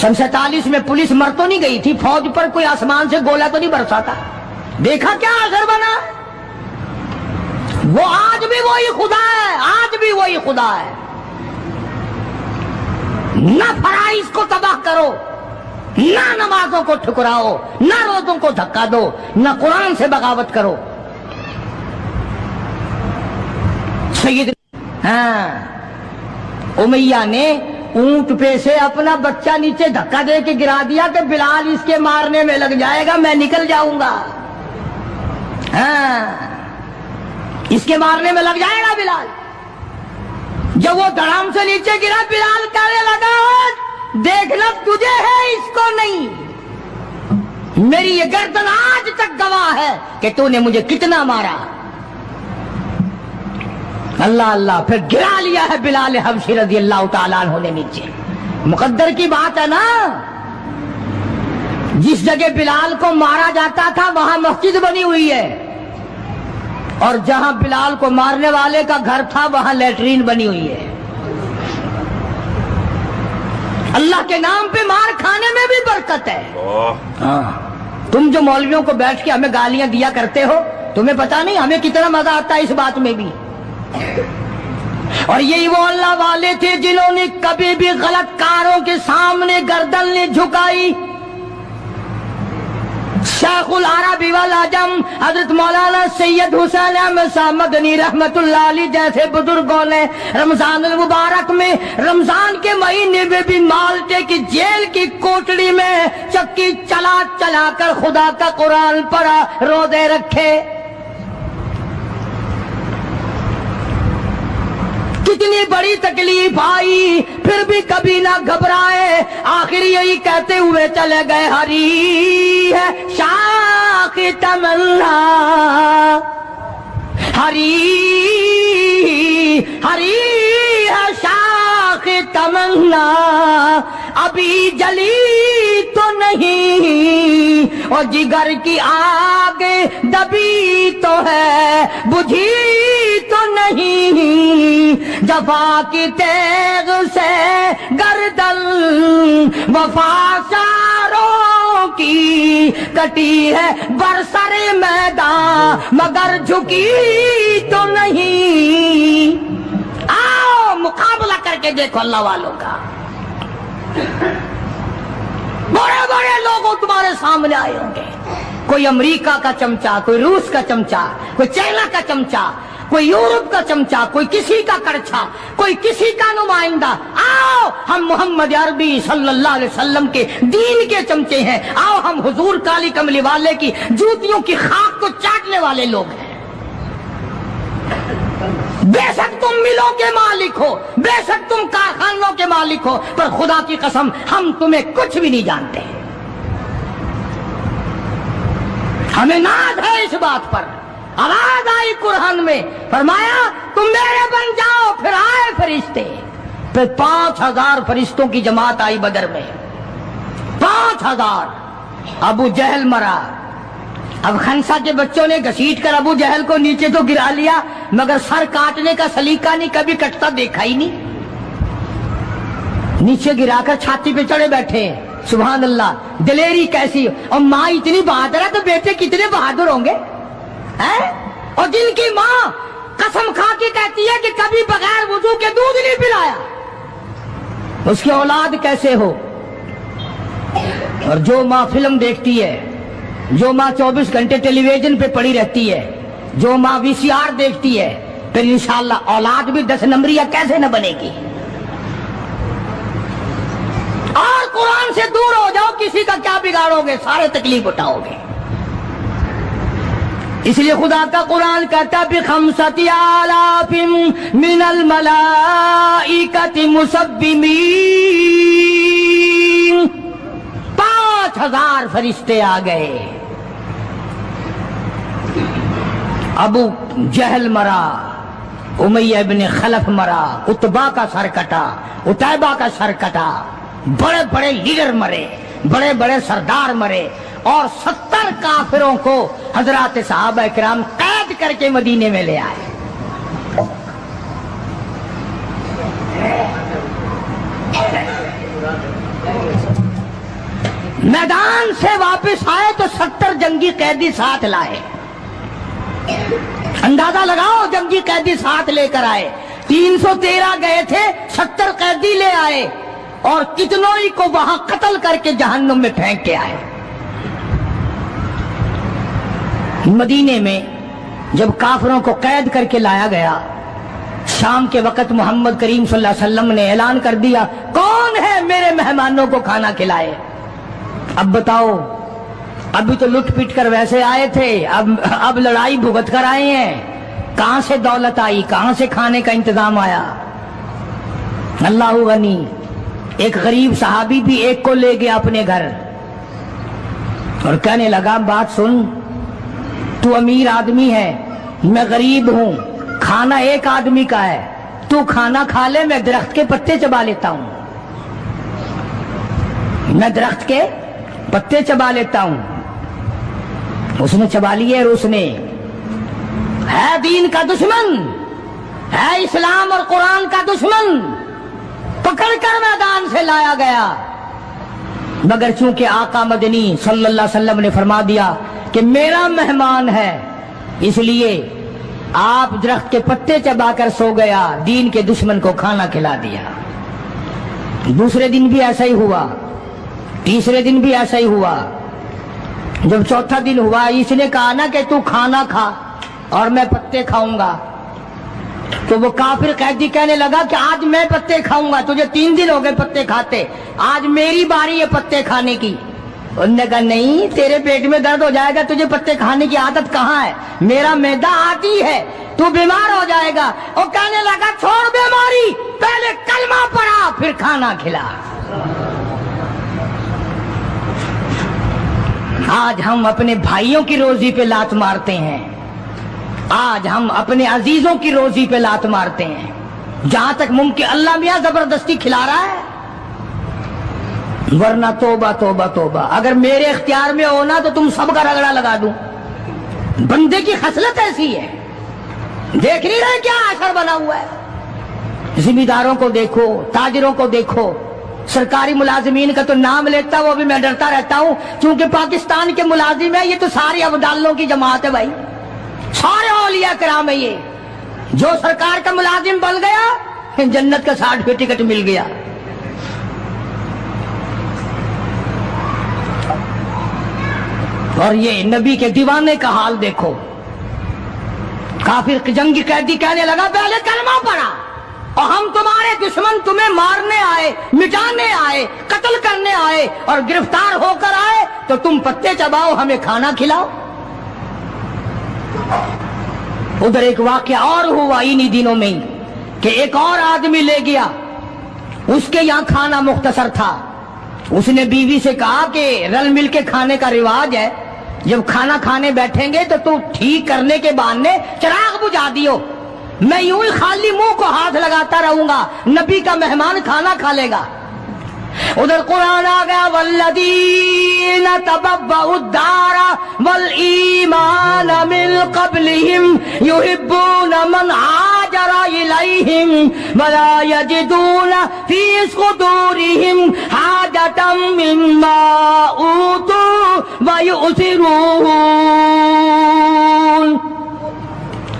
S1: سن 47 میں پولیس مر تو نہیں گئی تھی، فوج پر کوئی آسمان سے گولا تو نہیں برسا تھا؟ دیکھا کیا اثر بنا؟ وہ آج بھی وہی خدا ہے، آج بھی وہی خدا ہے۔ نہ فرائض کو تباہ کرو، نہ نمازوں کو ٹھکراؤ، نہ روزوں کو دھکا دو، نہ قرآن سے بغاوت کرو۔ سید امیہ نے اونٹ پہ سے اپنا بچہ نیچے دھکا دے کے گرا دیا کہ بلال اس کے مارنے میں لگ جائے گا، میں نکل جاؤں گا۔ اس کے مارنے میں لگ جائے گا بلال۔ جب وہ دھڑام سے نیچے گرا، بلال کہنے لگا دیکھنا تجھے ہے، اس کو نہیں۔ میری یہ گردن آج تک گواہ ہے کہ تو نے مجھے کتنا مارا۔ اللہ اللہ، پھر گرا لیا ہے بلال حبشی رضی اللہ تعالیٰ عنہ نے نیچے۔ مقدر کی بات ہے نا، جس جگہ بلال کو مارا جاتا تھا وہاں مسجد بنی ہوئی ہے، اور جہاں بلال کو مارنے والے کا گھر تھا وہاں لیٹرین بنی ہوئی ہے۔ اللہ کے نام پہ مار کھانے میں بھی برکت ہے۔ تم جو مولویوں کو بیٹھ کے ہمیں گالیاں دیا کرتے ہو، تمہیں پتا نہیں ہمیں کتنا مزہ آتا ہے اس بات میں بھی۔ اور یہی وہ اللہ والے تھے جنہوں نے کبھی بھی غلط کاروں کے سامنے گردن نہیں جھکائی۔ شیخ العرب والعجم حضرت مولانا سید حسین احمد صاحب مدنی رحمت اللہ علیہ جیسے بزرگوں نے رمضان المبارک میں، رمضان کے مہینے میں بھی مالٹے کی جیل کی کوٹڑی میں چکی چلا چلا کر خدا کا قرآن پڑھا، روزے رکھے۔ کتنی بڑی تکلیف آئی پھر بھی کبھی نہ گھبرائے، آخر یہی کہتے ہوئے چلے گئے ہری ہے شاخ تمنا، ہری ہری ہے شاخ تمنا، ابھی جلی تو نہیں، اور جگر کی آگ دبی تو ہے، بجھی تو نہیں، جفا کی تیغ سے گردن وفا ساروں کی کٹی ہے، برسر میدان مگر جھکی تو نہیں۔ آؤ مقابلہ کر کے دیکھو اللہ والوں کا۔ بڑے بڑے لوگ تمہارے سامنے آئے ہوں گے، کوئی امریکہ کا چمچا، کوئی روس کا چمچا، کوئی چائنا کا چمچا، کوئی یورپ کا چمچا، کوئی کسی کا کرچھا، کوئی کسی کا نمائندہ۔ آؤ ہم محمد عربی صلی اللہ علیہ وسلم کے دین کے چمچے ہیں، آؤ ہم حضور کالی کملی والے کی جوتیوں کی خاک کو چاٹنے والے لوگ ہیں۔ بے شک تم ملوں کے مالک ہو، بے شک تم کارخانوں کے مالک ہو، پر خدا کی قسم ہم تمہیں کچھ بھی نہیں جانتے۔ ہمیں ناز ہے اس بات پر۔ آواز آئی قرآن میں، فرمایا تم میرے بن جاؤ، پھر آئے فرشتے، پھر 5000 فرشتوں کی جماعت آئی بدر میں، 5000۔ ابو جہل مرا، اب خنسا کے بچوں نے گھسیٹ کر ابو جہل کو نیچے تو گرا لیا، مگر سر کاٹنے کا سلیقہ نہیں، کبھی کٹتا دیکھا ہی نہیں، نیچے گرا کر چھاتی پہ چڑھے بیٹھے ہیں۔ سبحان اللہ، دلیری کیسی! اور ماں اتنی بہادر ہے تو بیٹے کتنے بہادر ہوں گے، اور جن کی ماں قسم کھا کے کہتی ہے کہ کبھی بغیر وضو کے دودھ نہیں پلایا، اس کی اولاد کیسے ہو؟ اور جو ماں فلم دیکھتی ہے، جو ماں 24 گھنٹے ٹیلی ویژن پہ پڑی رہتی ہے، جو ماں VCR دیکھتی ہے، پھر انشاءاللہ اولاد بھی 10 نمبریہ کیسے نہ بنے گی۔ اور قرآن سے دور ہو جاؤ، کسی کا کیا بگاڑو گے، سارے تکلیف اٹھاؤ گے۔ اس لیے خدا کا قرآن کہتا بِخَمْسَةِ آلَافٍ مِّنَ الْمَلَائِكَةِ مُسَبِّمِينَ، 5000 فرشتے آ گئے۔ ابو جہل مرا، امیہ ابن خلف مرا، عتبہ کا سر کٹا، عتیبہ کا سر کٹا، بڑے بڑے لیڈر مرے، بڑے بڑے سردار مرے، اور 70 کافروں کو حضرات صحابہ کرام قید کر کے مدینے میں لے آئے۔ میدان سے واپس آئے تو 70 جنگی قیدی ساتھ لائے. اندازہ لگاؤ جنگی قیدی ساتھ لے کر آئے. 313 گئے تھے, 70 قیدی لے آئے اور کتنوں ہی کو وہاں قتل کر کے جہنم میں پھینک کے آئے. مدینے میں جب کافروں کو قید کر کے لایا گیا, شام کے وقت محمد کریم صلی اللہ علیہ وسلم نے اعلان کر دیا, کون ہے میرے مہمانوں کو کھانا کھلائے. اب بتاؤ, ابھی تو لٹ پٹ کر ویسے آئے تھے, اب لڑائی بھگت کر آئے ہیں. کہاں سے دولت آئی, کہاں سے کھانے کا انتظام آیا؟ اللہ غنی. ایک غریب صحابی بھی ایک کو لے گیا اپنے گھر اور کہنے لگا, بات سن, تو امیر آدمی ہے, میں غریب ہوں, کھانا ایک آدمی کا ہے, تو کھانا کھا لے, میں درخت کے پتے چبا لیتا ہوں, میں درخت کے پتے چبا لیتا ہوں. اس نے چبا لیے اور اس نے, ہے دین کا دشمن, ہے اسلام اور قرآن کا دشمن, پکڑ کر میدان سے لایا گیا. مگر چونکہ آقا مدنی صلی اللہ علیہ وسلم نے فرما دیا کہ میرا مہمان ہے, اس لیے آپ درخت کے پتے چبا کر سو گیا, دین کے دشمن کو کھانا کھلا دیا. دوسرے دن بھی ایسا ہی ہوا, تیسرے دن بھی ایسا ہی ہوا. جب چوتھا دن ہوا, اس نے کہا نا کہ تو کھانا کھا اور میں پتے کھاؤں گا. تو وہ کافر قیدی کہنے لگا کہ آج میں پتے کھاؤں گا, تجھے 3 دن ہو گئے پتے کھاتے, آج میری باری ہے پتے کھانے کی. انہوں نے کہا نہیں, تیرے پیٹ میں درد ہو جائے گا, تجھے پتے کھانے کی عادت کہاں ہے, میرا معدہ آتی ہے, تو بیمار ہو جائے گا. وہ کہنے لگا چھوڑ بیماری, پہلے کلمہ پڑھا پھر کھانا کھلا. آج ہم اپنے بھائیوں کی روزی پہ لات مارتے ہیں, آج ہم اپنے عزیزوں کی روزی پہ لات مارتے ہیں. جہاں تک ممکن اللہ میاں زبردستی کھلا رہا ہے, ورنہ توبہ توبہ توبہ. اگر میرے اختیار میں ہونا تو تم سب کا رگڑا لگا دوں. بندے کی خصلت ایسی ہے, دیکھ نہیں رہے کیا اثر بنا ہوا ہے. ذمہ داروں کو دیکھو, تاجروں کو دیکھو, سرکاری ملازمین کا تو نام لیتا وہ بھی میں ڈرتا رہتا ہوں, کیونکہ پاکستان کے ملازم ہے, یہ تو ساری ابدالوں کی جماعت ہے بھائی, سارے اولیاء کرام ہے. یہ جو سرکار کا ملازم بن گیا, جنت کا سرٹیفکیٹ مل گیا. اور یہ نبی کے دیوانے کا حال دیکھو. کافر جنگی قیدی کہنے لگا پہلے کلمہ پڑھا, اور ہم تمہارے دشمن تمہیں مارنے آئے, مٹانے آئے, قتل کرنے آئے, اور گرفتار ہو کر آئے تو تم پتے چباؤ, ہمیں کھانا کھلاؤ. ادھر ایک واقعہ اور ہوا انہی دنوں میں کہ ایک اور آدمی لے گیا, اس کے یہاں کھانا مختصر تھا. اس نے بیوی سے کہا کہ رل مل کے کھانے کا رواج ہے, جب کھانا کھانے بیٹھیں گے تو ٹھیک کرنے کے بہانے چراغ بجھا دیو, میں یوں ہی خالی منہ کو ہاتھ لگاتا رہوں گا, نبی کا مہمان کھانا کھا لے گا. ادھر قرآن آ گیا, والذین تبوؤا الدار والایمان من قبلہم یحبون من ہاجر الیہم ولا یجدون فی صدورہم حاجۃ مما اوتوا ویؤثرون.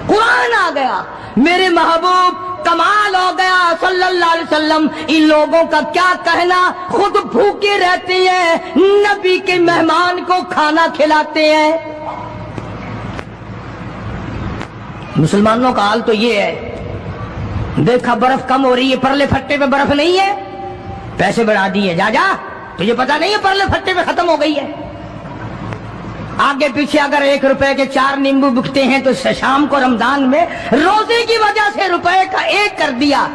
S1: قرآن آ گیا, میرے محبوب کمال ہو گیا صلی اللہ علیہ وسلم. ان لوگوں کا کیا کہنا, خود بھوکے رہتے ہیں, نبی کے مہمان کو کھانا کھلاتے ہیں. مسلمانوں کا حال تو یہ ہے, دیکھا برف کم ہو رہی ہے, پرلے پھٹے پہ برف نہیں ہے, پیسے بڑھا دیے, جا جا, تجھے پتا نہیں ہے پرلے پھٹے پہ ختم ہو گئی ہے. آگے پیچھے اگر 1 روپے کے 4 نیمبو بکتے ہیں تو شام کو رمضان میں روزے کی وجہ سے روپے کا 1 کر دیا.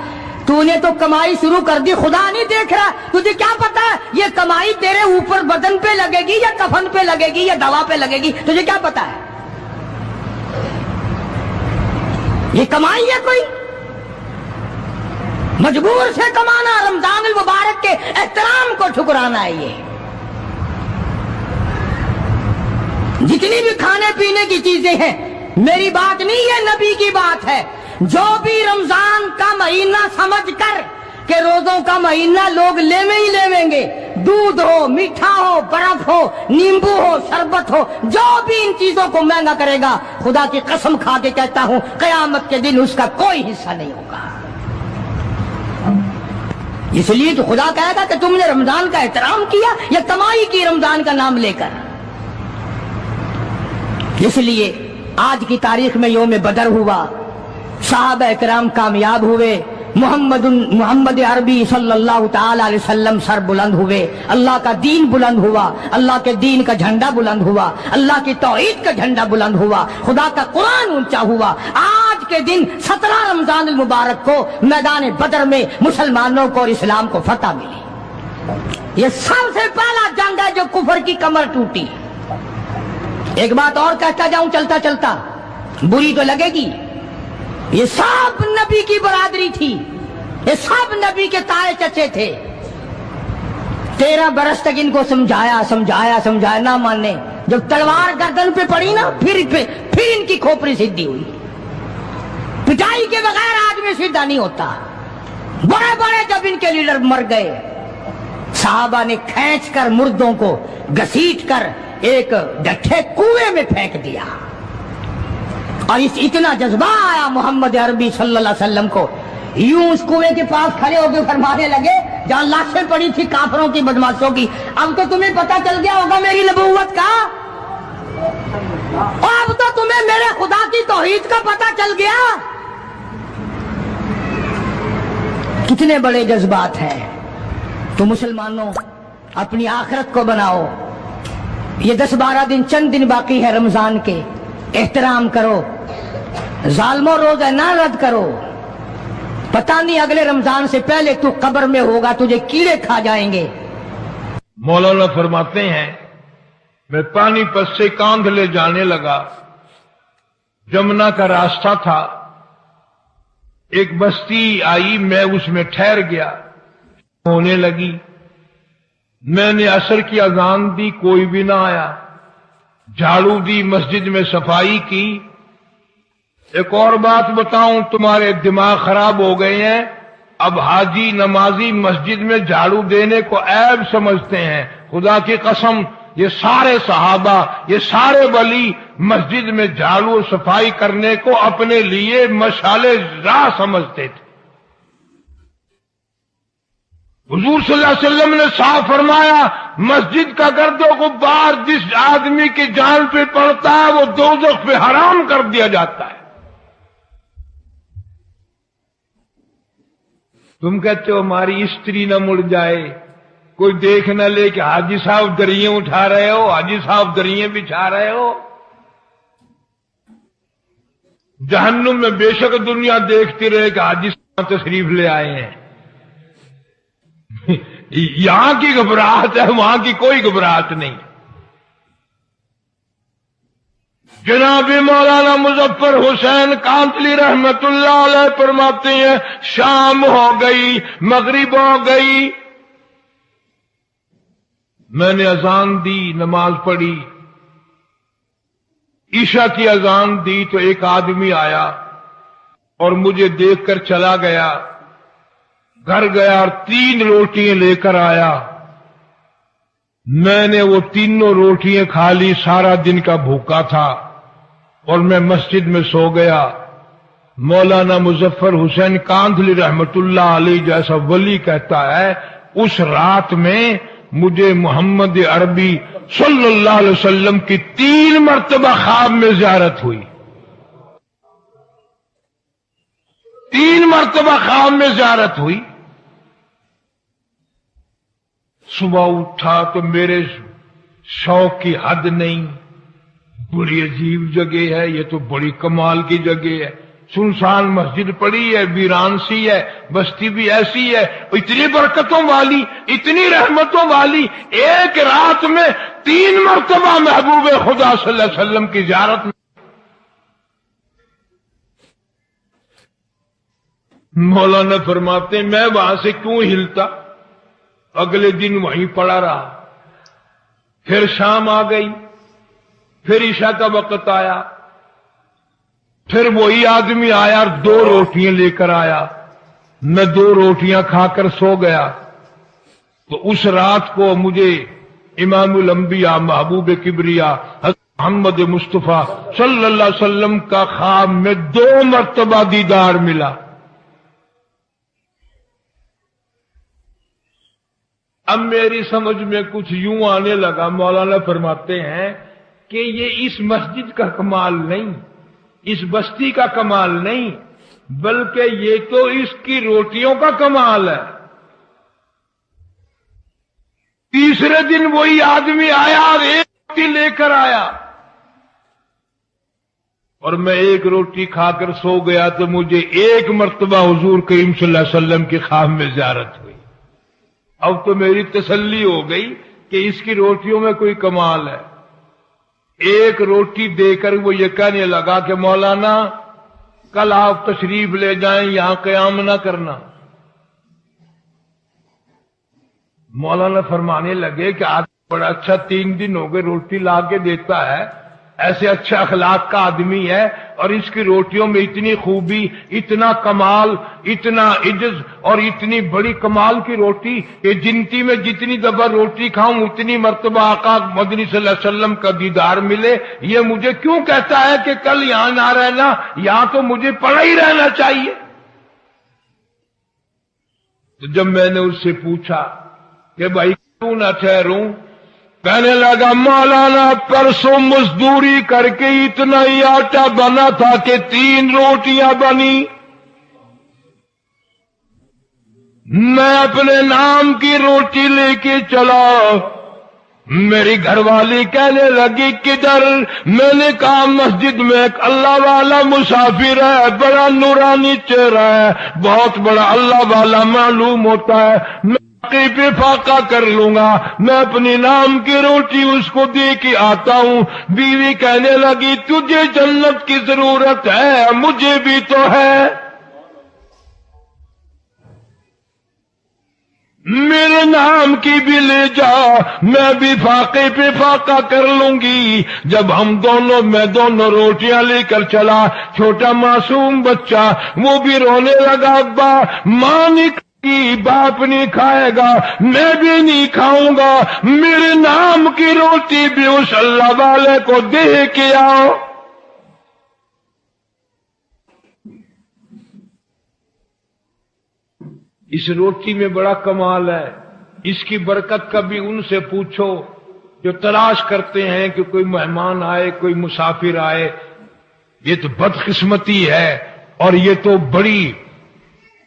S1: تو نے تو کمائی شروع کر دی, خدا نہیں دیکھ رہا, تجھے کیا پتا ہے یہ کمائی تیرے اوپر بدن پہ لگے گی یا کفن پہ لگے گی یا دوا پہ لگے گی, تجھے کیا پتا ہے؟ یہ کمائی ہے کوئی, مجبور سے کمانا, رمضان المبارک کے احترام کو ٹھکرانا ہے. یہ جتنی بھی کھانے پینے کی چیزیں ہیں, میری بات نہیں ہے, نبی کی بات ہے. جو بھی رمضان کا مہینہ سمجھ کر کہ روزوں کا مہینہ لوگ لیویں ہی لیویں گے، دودھ ہو، میٹھا ہو، برف ہو، نیمبو ہو، شربت ہو، جو بھی ان چیزوں کو مہنگا کرے گا، خدا کی قسم کھا کے کہتا ہوں قیامت کے دن اس کا کوئی حصہ نہیں ہوگا۔ اس لیے تو خدا کہے گا کہ تم نے رمضان کا احترام کیا یا کمائی کی رمضان کا نام لے کر۔ اس لیے آج کی تاریخ میں یوم بدر ہوا، صحابہ کرام کامیاب ہوئے، محمد عربی صلی اللہ تعالی علیہ وسلم سر بلند ہوئے، اللہ کا دین بلند ہوا، اللہ کے دین کا جھنڈا بلند ہوا، اللہ کی توحید کا جھنڈا بلند ہوا، خدا کا قرآن اونچا ہوا۔ آج کے دن 17 رمضان المبارک کو میدان بدر میں مسلمانوں کو اور اسلام کو فتح ملی۔ یہ سب سے پہلا جنگ ہے جو کفر کی کمر ٹوٹی۔ ایک بات اور کہتا جاؤں چلتا چلتا، بری تو لگے گی، یہ سب نبی کی برادری تھی، یہ سب نبی کے تائے چچے تھے۔ 13 برس تک ان کو سمجھایا نہ ماننے، جب تلوار گردن پہ پڑی نا پھر ان کی کھوپڑی سیدھی ہوئی۔ پٹائی کے بغیر آدمی سیدھا نہیں ہوتا۔ بڑے بڑے جب ان کے لیڈر مر گئے، صحابہ نے کھینچ کر مردوں کو گھسیٹ کر ایک ڈٹھے کنویں میں پھینک دیا، اور اتنا جذبہ آیا محمد عربی صلی اللہ علیہ وسلم کو، یوں اس کنویں کے پاس کھڑے ہو کے فرمانے لگے جہاں لاشیں پڑی تھی کافروں کی، بدماشوں کی، اب تو تمہیں پتہ چل گیا ہوگا میری نبوت کا، اور اب تو تمہیں میرے خدا کی توحید کا پتہ چل گیا۔ کتنے بڑے جذبات ہیں۔ تو مسلمانوں اپنی آخرت کو بناؤ، یہ 10-12 دن چند دن باقی ہے رمضان کے، احترام کرو، ظالموں روزہ نہ رد کرو، پتہ نہیں اگلے رمضان سے پہلے تو قبر میں ہوگا، تجھے کیڑے کھا جائیں گے۔
S2: مولانا فرماتے ہیں میں پانی پت سے کاندھ لے جانے لگا، جمنا کا راستہ تھا، ایک بستی آئی، میں اس میں ٹھہر گیا، ہونے لگی، میں نے عصر کی اذان دی، کوئی بھی نہ آیا، جھاڑو دی، مسجد میں صفائی کی۔ ایک اور بات بتاؤں، تمہارے دماغ خراب ہو گئے ہیں، اب حاجی نمازی مسجد میں جھاڑو دینے کو عیب سمجھتے ہیں۔ خدا کی قسم، یہ سارے صحابہ، یہ سارے ولی مسجد میں جھاڑو اور صفائی کرنے کو اپنے لیے مشعل راہ سمجھتے تھے۔ حضور صلی اللہ علیہ وسلم نے صاف فرمایا، مسجد کا گرد و غبار جس آدمی کی جان پہ پڑتا ہے وہ دوزخ پہ حرام کر دیا جاتا ہے۔ تم کہتے ہو ہماری استری نہ مڑ جائے، کوئی دیکھ نہ لے کہ حاجی صاحب دریں اٹھا رہے ہو، حاجی صاحب دریں بچھا رہے ہو۔ جہنم میں بے شک دنیا دیکھتی رہے کہ حاجی صاحب تشریف لے آئے ہیں۔ یہاں کی گھبراہٹ ہے، وہاں کی کوئی گھبراہٹ نہیں۔ جناب مولانا مظفر حسین کانتلی رحمت اللہ علیہ فرماتے ہیں شام ہو گئی، مغرب ہو گئی، میں نے اذان دی، نماز پڑھی، عشاء کی اذان دی تو ایک آدمی آیا اور مجھے دیکھ کر چلا گیا، گھر گیا اور 3 روٹیاں لے کر آیا۔ میں نے وہ تینوں روٹیاں کھا لی، سارا دن کا بھوکا تھا، اور میں مسجد میں سو گیا۔ مولانا مظفر حسین کاندھلی رحمت اللہ علیہ جیسا ولی کہتا ہے اس رات میں مجھے محمد عربی صلی اللہ علیہ وسلم کی 3 مرتبہ خواب میں زیارت ہوئی، 3 مرتبہ خواب میں زیارت ہوئی۔ صبح اٹھا تو میرے شوق کی حد نہیں، بڑی عجیب جگہ ہے، یہ تو بڑی کمال کی جگہ ہے، سنسان مسجد پڑی ہے، ویران سی ہے، بستی بھی ایسی ہے، اتنی برکتوں والی، اتنی رحمتوں والی، ایک رات میں 3 مرتبہ محبوب خدا صلی اللہ علیہ وسلم کی زیارت میں۔ مولانا فرماتے ہیں میں وہاں سے کیوں ہلتا، اگلے دن وہیں پڑا رہا، پھر شام آ گئی، پھر عشاء کا وقت آیا، پھر وہی آدمی آیا اور 2 روٹیاں لے کر آیا۔ میں 2 روٹیاں کھا کر سو گیا تو اس رات کو مجھے امام الانبیاء محبوب کبریا حضرت محمد مصطفیٰ صلی اللہ علیہ وسلم کا خواب میں 2 مرتبہ دیدار ملا۔ اب میری سمجھ میں کچھ یوں آنے لگا، مولانا فرماتے ہیں کہ یہ اس مسجد کا کمال نہیں، اس بستی کا کمال نہیں، بلکہ یہ تو اس کی روٹیوں کا کمال ہے۔ تیسرے دن وہی آدمی آیا اور 1 روٹی لے کر آیا، اور میں 1 روٹی کھا کر سو گیا تو مجھے 1 مرتبہ حضور کریم صلی اللہ علیہ وسلم کے خواب میں زیارت ہوئی۔ اب تو میری تسلی ہو گئی کہ اس کی روٹیوں میں کوئی کمال ہے۔ 1 روٹی دے کر وہ یہ کہنے لگا کہ مولانا کل آپ تشریف لے جائیں، یہاں قیام نہ کرنا۔ مولانا فرمانے لگے کہ آدمی بڑا اچھا 3 دن ہو گئے روٹی لا کے دیتا ہے، ایسے اچھے اخلاق کا آدمی ہے، اور اس کی روٹیوں میں اتنی خوبی، اتنا کمال، اتنا عجز اور اتنی بڑی کمال کی روٹی کہ جنتی میں جتنی دفعہ روٹی کھاؤں اتنی مرتبہ آقا مدنی صلی اللہ علیہ وسلم کا دیدار ملے۔ یہ مجھے کیوں کہتا ہے کہ کل یہاں نہ رہنا، یہاں تو مجھے پڑا ہی رہنا چاہیے۔ تو جب میں نے اس سے پوچھا کہ بھائی کیوں نہ ٹھہروں، کہنے لگا مولانا پرسوں مزدوری کر کے اتنا ہی آٹا بنا تھا کہ 3 روٹیاں بنی، میں اپنے نام کی روٹی لے کے چلا، میری گھر والی کہنے لگی کدھر؟ میں نے کہا مسجد میں ایک اللہ والا مسافر ہے، بڑا نورانی چہرہ ہے، بہت بڑا اللہ والا معلوم ہوتا ہے، میں پہ فاقہ کر لوں گا، میں اپنی نام کی روٹی اس کو دے کے آتا ہوں۔ بیوی کہنے لگی تجھے جنت کی ضرورت ہے، مجھے بھی تو ہے، میرے نام کی بھی لے جا، میں بھی فاقے پہ فاقہ کر لوں گی۔ جب میں دونوں روٹیاں لے کر چلا، چھوٹا معصوم بچہ وہ بھی رونے لگا، ابا ماں نہیں باپ نہیں کھائے گا، میں بھی نہیں کھاؤں گا، میرے نام کی روٹی بھی اس اللہ والے کو دے کے آؤ۔ اس روٹی میں بڑا کمال ہے، اس کی برکت کبھی ان سے پوچھو جو تلاش کرتے ہیں کہ کوئی مہمان آئے، کوئی مسافر آئے۔ یہ تو بدقسمتی ہے، اور یہ تو بڑی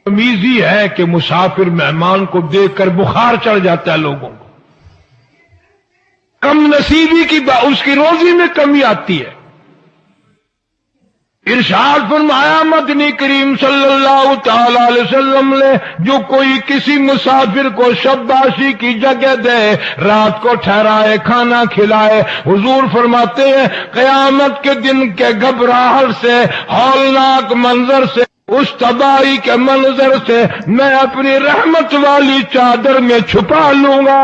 S2: تمیزی ہے کہ مسافر مہمان کو دیکھ کر بخار چڑھ جاتا ہے لوگوں کو، کم نصیبی کی اس کی روزی میں کمی آتی ہے۔ ارشاد فرمایا مدنی کریم صلی اللہ تعالی علیہ وسلم نے جو کوئی کسی مسافر کو شباشی کی جگہ دے، رات کو ٹھہرائے، کھانا کھلائے، حضور فرماتے ہیں قیامت کے دن کے گھبراہٹ سے، ہولناک منظر سے، اس تباہی کے منظر سے میں اپنی رحمت والی چادر میں چھپا لوں گا۔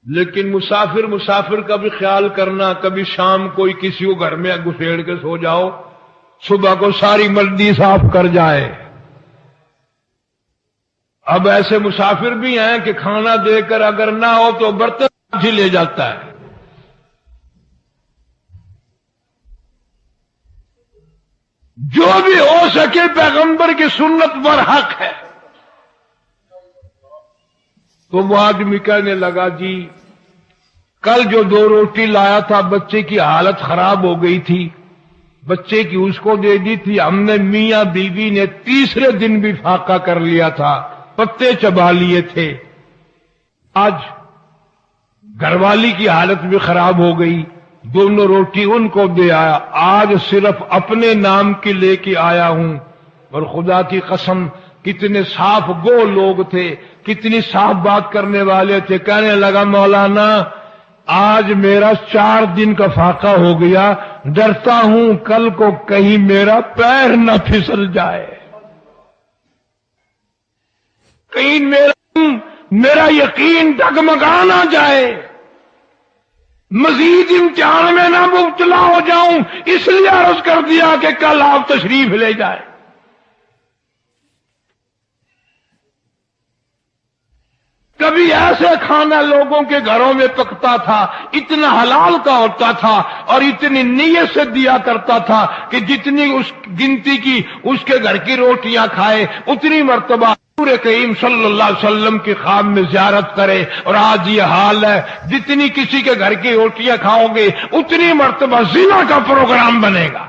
S2: لیکن مسافر کا بھی خیال کرنا، کبھی شام کوئی کسی کو گھر میں گھسیڑ کے سو جاؤ، صبح کو ساری مردی صاف کر جائے۔ اب ایسے مسافر بھی ہیں کہ کھانا دے کر اگر نہ ہو تو برتن ہی لے جاتا ہے۔ جو بھی ہو سکے پیغمبر کی سنت پر حق ہے۔ تو وہ آدمی کہنے لگا جی کل جو 2 روٹی لایا تھا بچے کی حالت خراب ہو گئی تھی، بچے کی اس کو دے دی تھی، ہم نے میاں بیوی نے تیسرے دن بھی فاقہ کر لیا تھا، پتے چبا لیے تھے، آج گھر والی کی حالت بھی خراب ہو گئی، 2 روٹی ان کو دے آیا، آج صرف اپنے نام کی لے کے آیا ہوں۔ اور خدا کی قسم کتنے صاف گو لوگ تھے، کتنی صاف بات کرنے والے تھے۔ کہنے لگا مولانا آج میرا 4 دن کا فاقہ ہو گیا، ڈرتا ہوں کل کو کہیں میرا پیر نہ پھسل جائے، کہیں میرا یقین ڈگمگا نہ جائے، مزید امتحان میں نہ مبتلا ہو ہوں اس لیے عرض کر دیا کہ کل آپ تشریف لے جائیں۔ کبھی ایسے کھانا لوگوں کے گھروں میں پکتا تھا، اتنا حلال کا ہوتا تھا اور اتنی نیت سے دیا کرتا تھا کہ جتنی اس گنتی کی اس کے گھر کی روٹیاں کھائے اتنی مرتبہ حضور کریم صلی اللہ علیہ وسلم کی خواب میں زیارت کرے۔ اور آج یہ حال ہے، جتنی کسی کے گھر کی روٹیاں کھاؤ گے اتنی مرتبہ زنا کا پروگرام بنے گا۔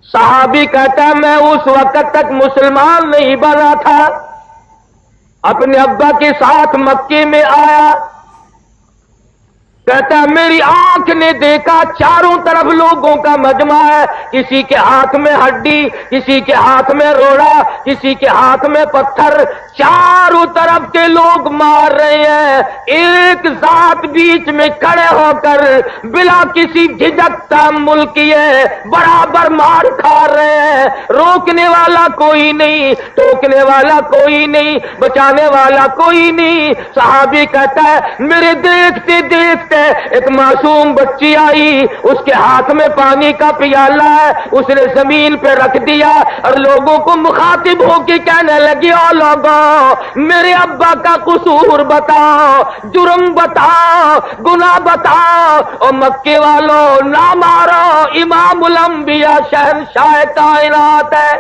S1: صحابی کہتا ہے میں اس وقت تک مسلمان نہیں بنا تھا، اپنے ابا کے ساتھ مکے میں آیا، کہتا ہے میری آنکھ نے دیکھا چاروں طرف لوگوں کا مجمع ہے، کسی کے ہاتھ میں ہڈی، کسی کے ہاتھ میں روڑا، کسی کے ہاتھ میں پتھر، چاروں طرف کے لوگ مار رہے ہیں، ایک ذات بیچ میں کھڑے ہو کر بلا کسی جھجک تحمل کیے برابر مار کھا رہے ہیں، روکنے والا کوئی نہیں، ٹوکنے والا کوئی نہیں، بچانے والا کوئی نہیں۔ صحابی کہتا ہے میرے دیکھتے دیکھتے ایک معصوم بچی آئی، اس کے ہاتھ میں پانی کا پیالہ ہے، اس نے زمین پہ رکھ دیا اور لوگوں کو مخاطب ہو کے کہنے لگی او لوگوں میرے ابا کا قصور بتاؤ، جرم بتاؤ، گناہ بتاؤ، اور مکے والوں نہ مارو، امام الانبیاء شہنشاہ کائنات ہے۔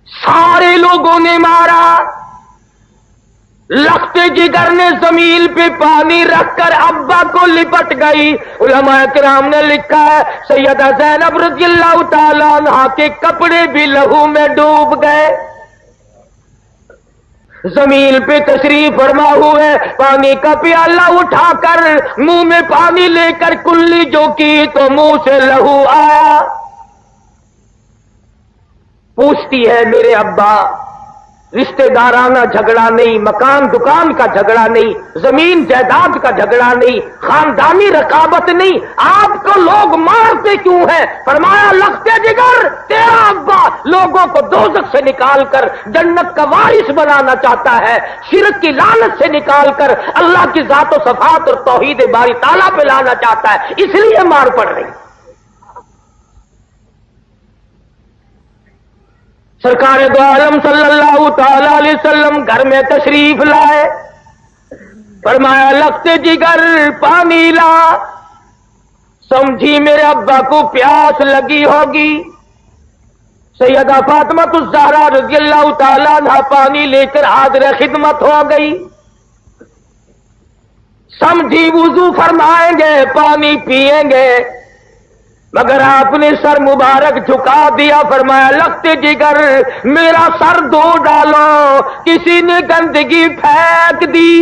S1: سارے لوگوں نے مارا، لخت جگر نے زمین پہ پانی رکھ کر ابا کو لپٹ گئی۔ علماء کرام نے لکھا ہے سیدہ زینب رضی اللہ تعالیٰ عنہا کے کپڑے بھی لہو میں ڈوب گئے۔ زمین پہ تشریف فرما ہوئے، پانی کا پیالہ اٹھا کر منہ میں پانی لے کر کلی جو کی تو منہ سے لہو آیا۔ پوچھتی ہے میرے ابا، رشتہ دارانہ جھگڑا نہیں، مکان دکان کا جھگڑا نہیں، زمین جائیداد کا جھگڑا نہیں، خاندانی رقابت نہیں، آپ کو لوگ مارتے کیوں ہیں؟ فرمایا لختے جگر تیرا ابا لوگوں کو دوزخ سے نکال کر جنت کا وارث بنانا چاہتا ہے، شرک کی لعنت سے نکال کر اللہ کی ذات و صفات اور توحید باری تعالیٰ پہ لانا چاہتا ہے، اس لیے مار پڑ رہی۔ سرکار دو عالم صلی اللہ تعالی علیہ وسلم گھر میں تشریف لائے، فرمایا لخت جگر پانی لا، سمجھی میرے ابا کو پیاس لگی ہوگی۔ سیدہ فاطمہ الزہرا رضی اللہ تعالی عنہا پانی لے کر حاضر خدمت ہو گئی، سمجھی وضو فرمائیں گے پانی پیئیں گے، مگر آپ نے سر مبارک جھکا دیا، فرمایا لخت جگر میرا سر دھو ڈالو، کسی نے گندگی پھینک دی۔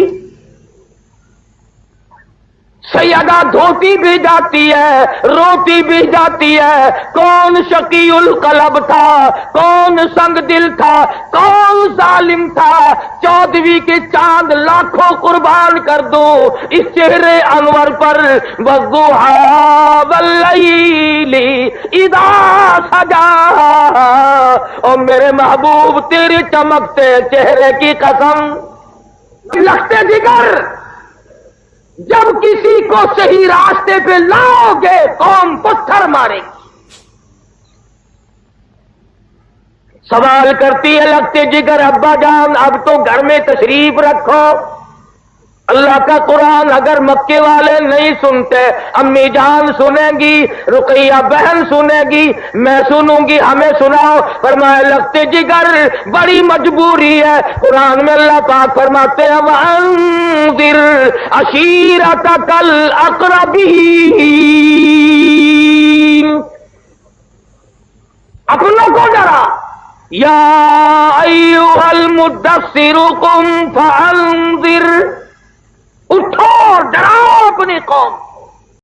S1: سیدہ دھوتی بھی جاتی ہے، روتی بھی جاتی ہے، کون شقی القلب تھا، کون سنگ دل تھا، کون ظالم تھا، 14ویں کے چاند لاکھوں قربان کر دو اس چہرے انور پر، والضحیٰ واللیل اذا سجا، اور میرے محبوب تیرے چمکتے چہرے کی قسم۔ لخت جگر جب کسی کو صحیح راستے پہ لاؤ گے قوم پتھر مارے گی۔ سوال کرتی ہے لگتے جگر ابا جان اب تو گھر میں تشریف رکھو، اللہ کا قرآن اگر مکے والے نہیں سنتے، امی جان سنیں گی، رقیہ بہن سنے گی، میں سنوں گی، ہمیں سناؤ۔ فرمایا لگتے جگر بڑی مجبوری ہے، قرآن میں اللہ پاک فرماتے ہیں وَأَنذِرْ عَشِيرَتَكَ الْأَقْرَبِينَ، اپنوں کو ڈرا، یا ایھا المدثر قم فانذر، اٹھو ڈراؤ اپنی قوم۔